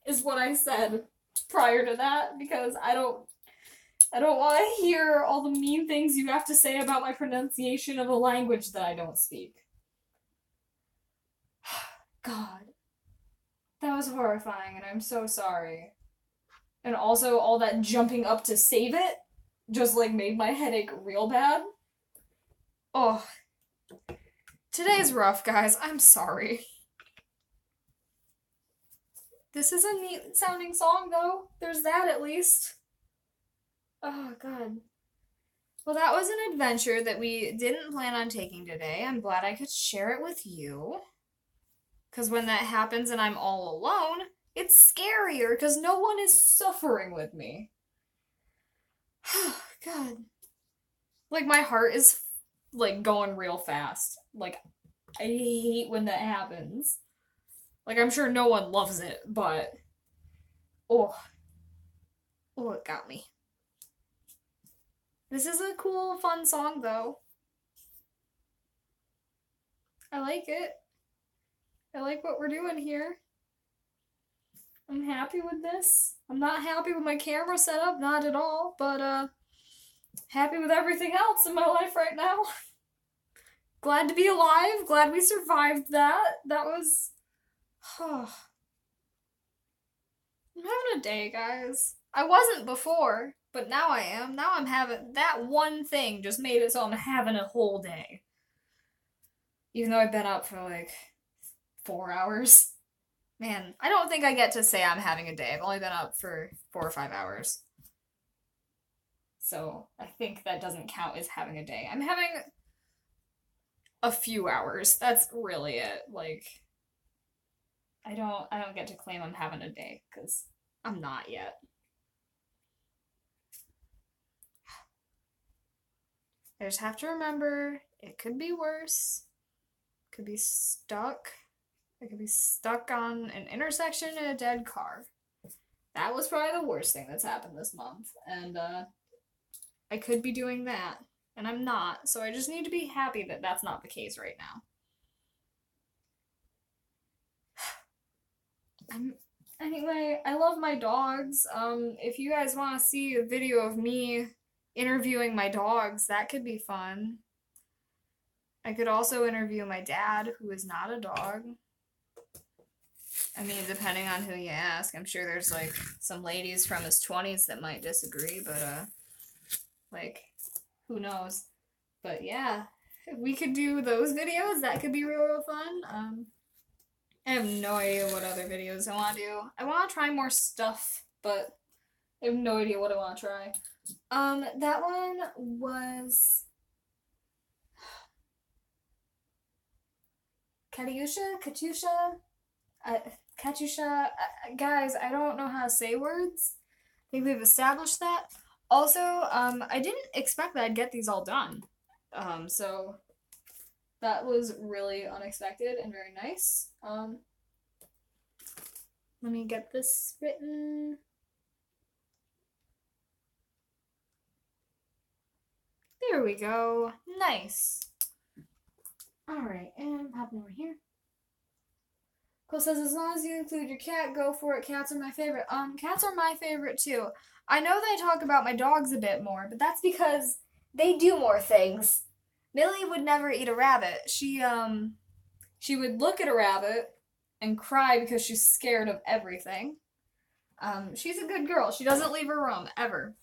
is what I said prior to that, because I don't want to hear all the mean things you have to say about my pronunciation of a language that I don't speak. God. That was horrifying, and I'm so sorry. And also, all that jumping up to save it just, like, made my headache real bad. Oh. Today's rough, guys. I'm sorry. This is a neat sounding song, though. There's that, at least. Oh, God. Well, that was an adventure that we didn't plan on taking today. I'm glad I could share it with you. Because when that happens and I'm all alone, it's scarier because no one is suffering with me. God. Like, my heart is, like, going real fast. Like, I hate when that happens. Like, I'm sure no one loves it, but... Oh. Oh, it got me. This is a cool, fun song, though. I like it. I like what we're doing here. I'm happy with this. I'm not happy with my camera setup, not at all, but happy with everything else in my life right now. Glad to be alive, glad we survived that. That was... I'm having a day, guys. I wasn't before, but now I am. Now I'm having... That one thing just made it so I'm having a whole day. Even though I've been up for like 4 hours. Man, I don't think I get to say I'm having a day. I've only been up for 4 or 5 hours. So I think that doesn't count as having a day. I'm having a few hours. That's really it. Like, I don't get to claim I'm having a day, because I'm not yet. I just have to remember, it could be worse. Could be stuck. I could be stuck on an intersection in a dead car. That was probably the worst thing that's happened this month. And, I could be doing that. And I'm not. So I just need to be happy that that's not the case right now. Anyway, I love my dogs. If you guys want to see a video of me interviewing my dogs, that could be fun. I could also interview my dad, who is not a dog. I mean, depending on who you ask. I'm sure there's, like, some ladies from his 20s that might disagree, but, like, who knows? But, yeah, if we could do those videos, that could be real fun. I have no idea what other videos I want to do. I want to try more stuff, but I have no idea what I want to try. That one was... Katyusha? Katyusha, guys, I don't know how to say words. I think we've established that. Also, I didn't expect that I'd get these all done. So that was really unexpected and very nice. Let me get this written. There we go. Nice. Alright, and popping over here. Cole says, as long as you include your cat, go for it. Cats are my favorite. Cats are my favorite too. I know that I talk about my dogs a bit more, but that's because they do more things. Millie would never eat a rabbit. She would look at a rabbit and cry because she's scared of everything. She's a good girl. She doesn't leave her room, ever.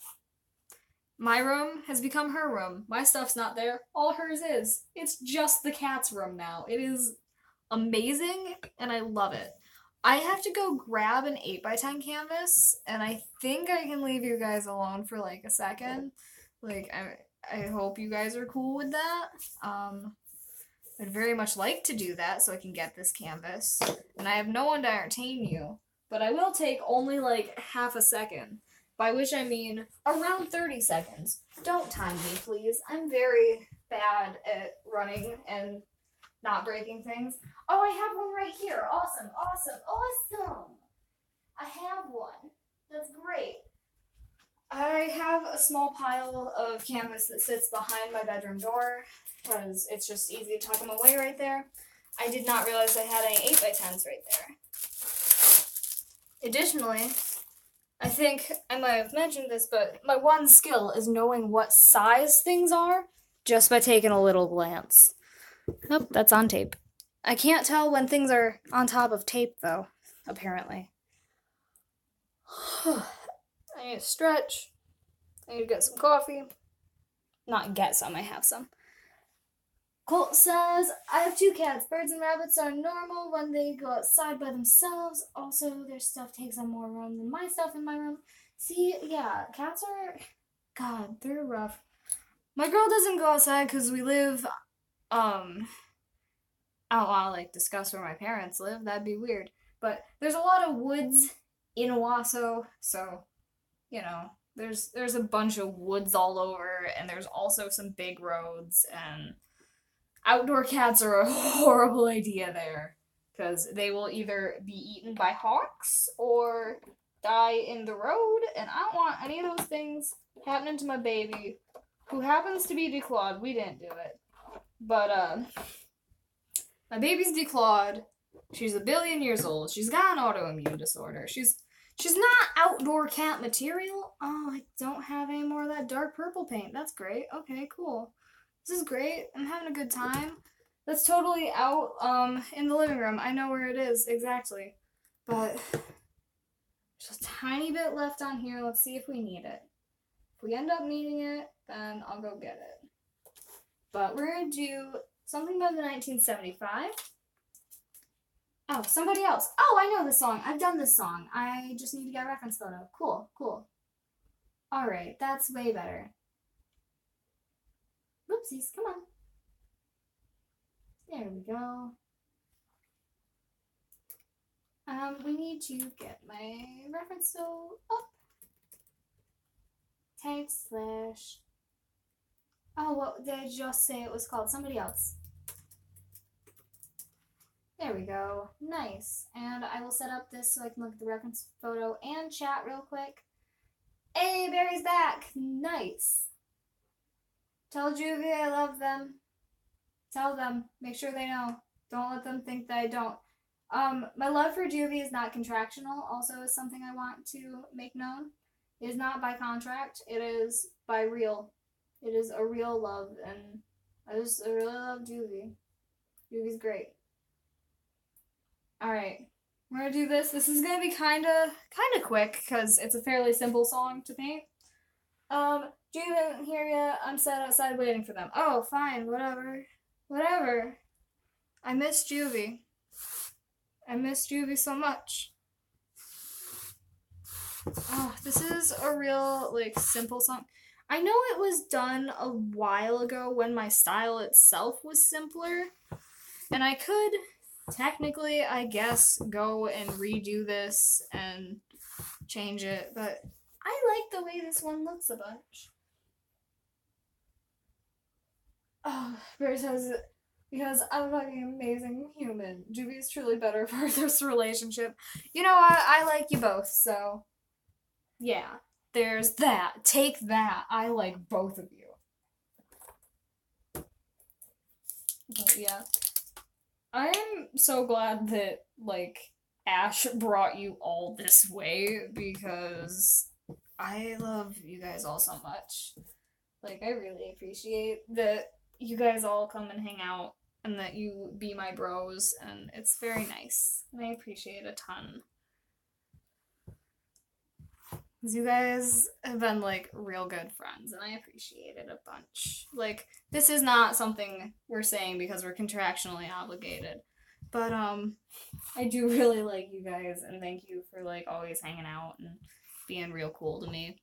My room has become her room. My stuff's not there. All hers is. It's just the cat's room now. It is amazing, and I love it. I have to go grab an 8x10 canvas, and I think I can leave you guys alone for like a second. Like, I hope you guys are cool with that. I'd very much like to do that so I can get this canvas. And I have no one to entertain you, but I will take only like half a second. By which I mean around 30 seconds. Don't time me, please. I'm very bad at running and not breaking things. Oh, I have one right here. Awesome, awesome, awesome. I have one. That's great. I have a small pile of canvas that sits behind my bedroom door because it's just easy to tuck them away right there. I did not realize I had any 8x10s right there. Additionally, I think I might have mentioned this, but my one skill is knowing what size things are just by taking a little glance. Oh, that's on tape. I can't tell when things are on top of tape, though, apparently. I need to stretch. I need to get some coffee. Not get some, I have some. Colt says, I have 2 cats. Birds and rabbits are normal when they go outside by themselves. Also, their stuff takes up more room than my stuff in my room. See, yeah, cats are... God, they're rough. My girl doesn't go outside because we live, I don't want to, like, discuss where my parents live. That'd be weird. But there's a lot of woods in Owasso, so, you know, there's a bunch of woods all over, and there's also some big roads, and... Outdoor cats are a horrible idea there, because they will either be eaten by hawks or die in the road, and I don't want any of those things happening to my baby, who happens to be declawed. We didn't do it. But, my baby's declawed, She's a billion years old. She's got an autoimmune disorder. She's not outdoor cat material. Oh, I don't have any more of that dark purple paint. That's great. Okay, cool. This is great. I'm having a good time. That's totally out in the living room. I know where it is exactly. But there's a tiny bit left on here. Let's see if we need it. If we end up needing it, then I'll go get it. But we're going to do something by the 1975. Oh, somebody else. Oh, I know this song. I've done this song. I just need to get a reference photo. Cool, cool. Alright, that's way better. Whoopsies, come on. There we go. We need to get my reference photo up. Type slash. Oh, what did I just say it was called? Somebody else. There we go. Nice. And I will set up this so I can look at the reference photo and chat real quick. Hey, Barry's back. Nice. Tell Juvie I love them. Tell them. Make sure they know. Don't let them think that I don't. My love for Juvie is not contractional. Also is something I want to make known. It is not by contract. It is by real. It is a real love, and I really love Juvie. Juvie's great. Alright, we're gonna do this. This is gonna be kinda quick, because it's a fairly simple song to paint. Juvie didn't hear ya. I'm sat outside waiting for them. Oh, fine, whatever. Whatever. I miss Juvie. I miss Juvie so much. Oh, this is a real, simple song. I know it was done a while ago when my style itself was simpler, and I could technically, I guess, go and redo this and change it, but I like the way this one looks a bunch. Oh, Bear says, because I'm a fucking amazing human. Juvie is truly better for this relationship. You know what? I like you both, so yeah. There's that. Take that. I like both of you. But yeah. I am so glad that, Ash brought you all this way, because I love you guys all so much. I really appreciate that you guys all come and hang out, and that you be my bros, and it's very nice. And I appreciate it a ton. Because you guys have been, real good friends, and I appreciate it a bunch. This is not something we're saying because we're contractually obligated. But, I do really like you guys, and thank you for, always hanging out and being real cool to me.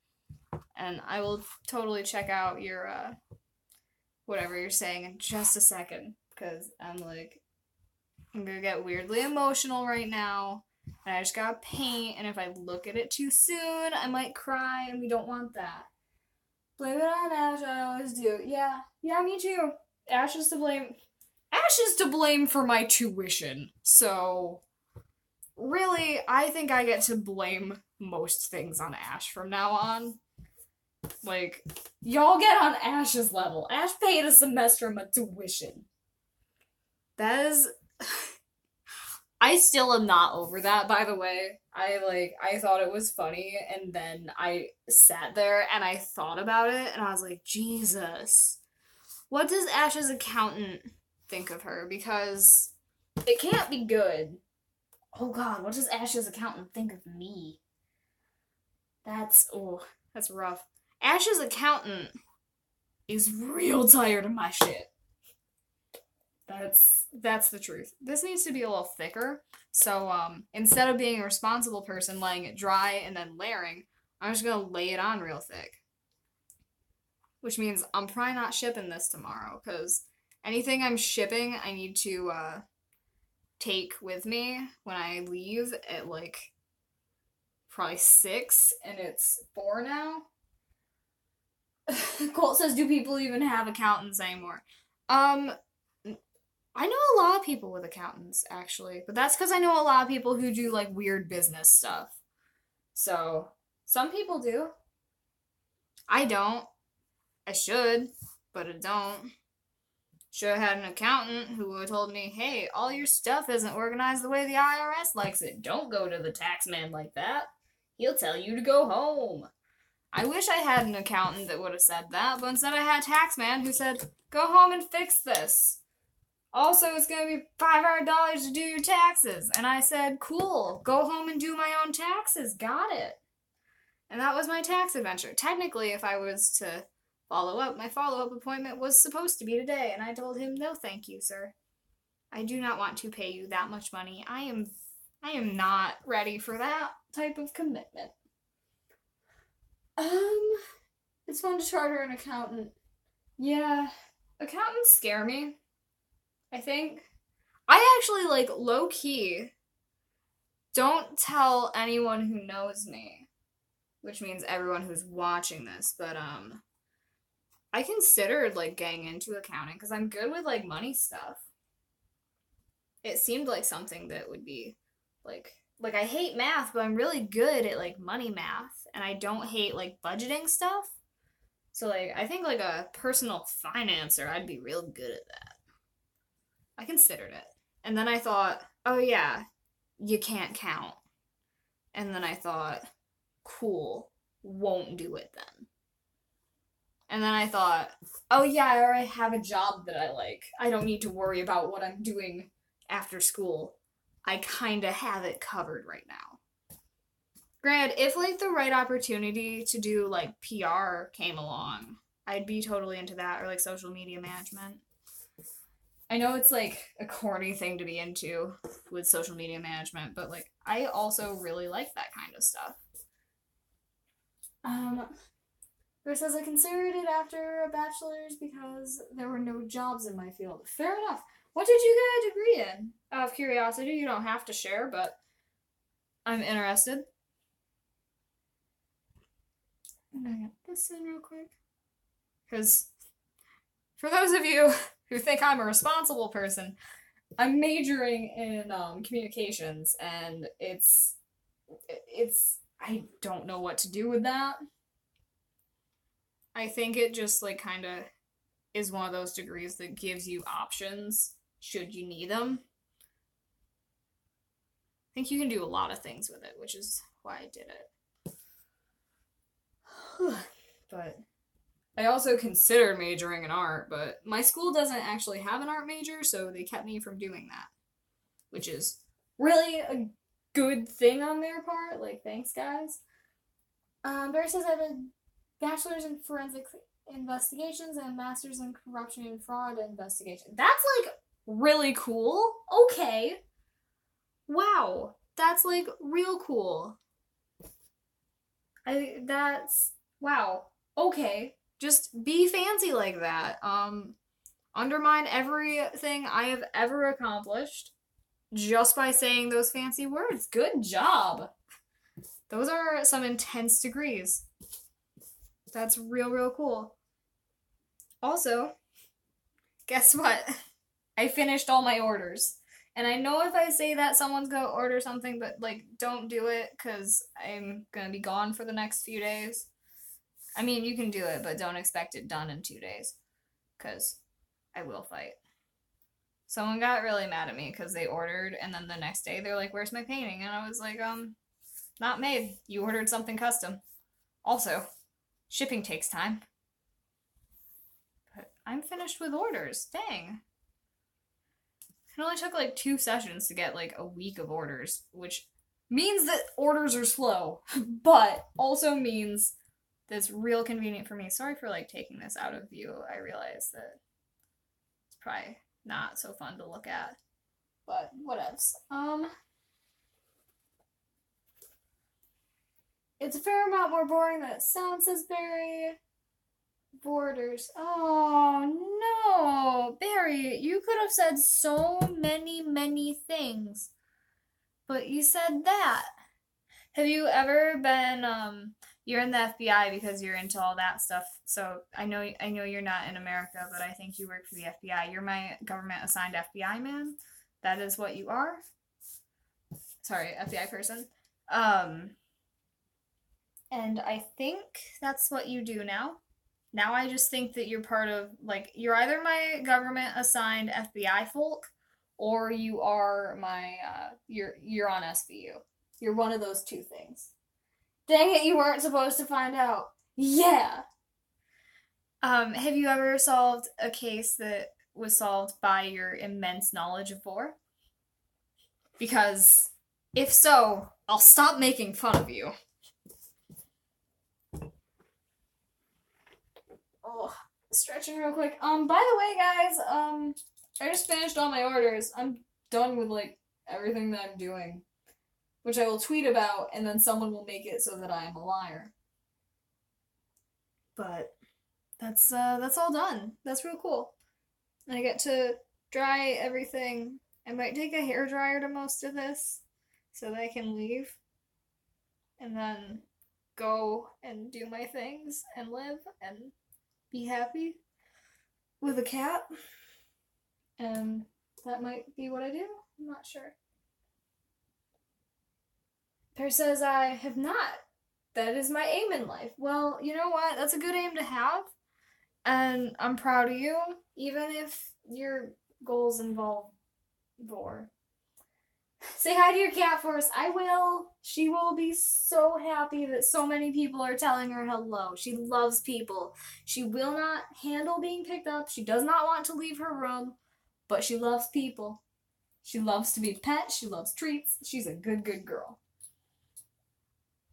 And I will totally check out your, whatever you're saying in just a second, because I'm gonna get weirdly emotional right now. And I just gotta paint, and if I look at it too soon, I might cry, and we don't want that. Blame it on Ash, I always do. Yeah, me too. Ash is to blame. Ash is to blame for my tuition, so really, I think I get to blame most things on Ash from now on. Y'all get on Ash's level. Ash paid a semester of my tuition. That is... I still am not over that, by the way. I thought it was funny, and then I sat there and I thought about it, and I was like, Jesus. What does Ash's accountant think of her? Because it can't be good. Oh god, what does Ash's accountant think of me? That's rough. Ash's accountant is real tired of my shit. That's the truth. This needs to be a little thicker. So, instead of being a responsible person letting it dry and then layering, I'm just gonna lay it on real thick. Which means I'm probably not shipping this tomorrow, because anything I'm shipping, I need to, take with me when I leave at, probably 6, and it's 4 now. Colt says, do people even have accountants anymore? I know a lot of people with accountants, actually. But that's because I know a lot of people who do, weird business stuff. So, some people do. I don't. I should, but I don't. Should have had an accountant who would have told me, hey, all your stuff isn't organized the way the IRS likes it. Don't go to the tax man like that. He'll tell you to go home. I wish I had an accountant that would have said that, but instead I had a tax man who said, go home and fix this. Also, it's going to be $500 to do your taxes. And I said, cool, go home and do my own taxes. Got it. And that was my tax adventure. Technically, if I was to follow up, my follow-up appointment was supposed to be today, and I told him, no thank you, sir. I do not want to pay you that much money. I am not ready for that type of commitment. It's fun to charter an accountant. Yeah, accountants scare me, I think. I actually, like, low-key don't tell anyone who knows me, which means everyone who's watching this, but, I considered, like, getting into accounting, because I'm good with, like, money stuff. It seemed like something that would be, like, I hate math, but I'm really good at, like, money math, and I don't hate, like, budgeting stuff. So, like, I think, like, a personal financer, I'd be real good at that. I considered it. And then I thought, oh, yeah, you can't count. And then I thought, cool, won't do it then. And then I thought, oh yeah, I already have a job that I like. I don't need to worry about what I'm doing after school. I kinda have it covered right now. Granted, if like the right opportunity to do like PR came along, I'd be totally into that, or like social media management. I know it's like a corny thing to be into with social media management, but like I also really like that kind of stuff. It says I considered it after a bachelor's because there were no jobs in my field. Fair enough. What did you get a degree in? Out of curiosity, you don't have to share, but I'm interested. I'm gonna get this in real quick. Because for those of you who think I'm a responsible person, I'm majoring in communications, and it's I don't know what to do with that. I think it just, like, kind of is one of those degrees that gives you options should you need them. I think you can do a lot of things with it, which is why I did it. But I also considered majoring in art, but my school doesn't actually have an art major, so they kept me from doing that. Which is really a good thing on their part. Like, thanks, guys. Barry says I have a bachelor's in forensic investigations and a master's in corruption and fraud investigation. That's, like, really cool. Okay. Wow. That's, like, real cool. Wow. Okay. Just be fancy like that. Undermine everything I have ever accomplished just by saying those fancy words. Good job. Those are some intense degrees. That's real cool. Also, guess what? I finished all my orders. And I know if I say that someone's gonna order something, but, like, don't do it, because I'm gonna be gone for the next few days. I mean, you can do it, but don't expect it done in 2 days, because I will fight. Someone got really mad at me because they ordered, and then the next day they're like, where's my painting? And I was like, not made. You ordered something custom. Also, shipping takes time. But I'm finished with orders. Dang. It only took like 2 sessions to get like a week of orders, which means that orders are slow, but also means that's real convenient for me. Sorry for like taking this out of view. I realize that it's probably not so fun to look at, but whatevs. It's a fair amount more boring than it sounds, says Barry. Borders. Oh no, Barry, you could have said so many things, but you said that. Have you ever been you're in the FBI because you're into all that stuff, so I know you're not in America, but I think you work for the FBI. You're my government assigned FBI man. That is what you are. Sorry, FBI person. And I think that's what you do now. Now I just think that you're part of, like, you're either my government assigned FBI folk, or you are my, you're on SVU. You're one of those two things. Dang it, you weren't supposed to find out. Yeah! Have you ever solved a case that was solved by your immense knowledge of war? Because if so, I'll stop making fun of you. Oh, stretching real quick. By the way, guys, I just finished all my orders. I'm done with, like, everything that I'm doing, which I will tweet about, and then someone will make it so that I am a liar. But that's all done. That's real cool. I get to dry everything. I might take a hairdryer to most of this so that I can leave and then go and do my things and live and be happy with a cat. And that might be what I do. I'm not sure. Pear says I have not. That is my aim in life. Well, you know what? That's a good aim to have. And I'm proud of you, even if your goals involve war. Say hi to your cat for us. I will. She will be so happy that so many people are telling her hello. She loves people. She will not handle being picked up. She does not want to leave her room, but she loves people. She loves to be pet. She loves treats. She's a good, good girl.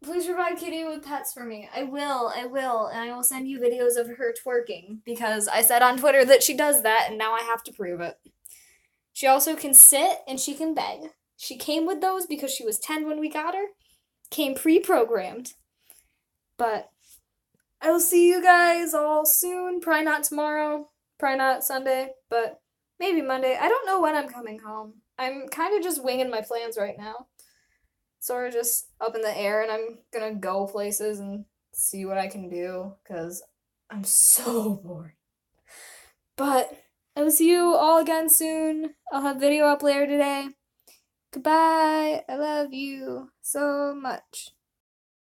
Please provide Kitty with pets for me. I will, and I will send you videos of her twerking, because I said on Twitter that she does that, and now I have to prove it. She also can sit, and she can beg. She came with those because she was 10 when we got her. Came pre-programmed. But I will see you guys all soon. Probably not tomorrow, probably not Sunday, but maybe Monday. I don't know when I'm coming home. I'm kind of just winging my plans right now. Sort of just up in the air, and I'm gonna go places and see what I can do, because I'm so bored. But I will see you all again soon. I'll have video up later today. Goodbye. I love you so much.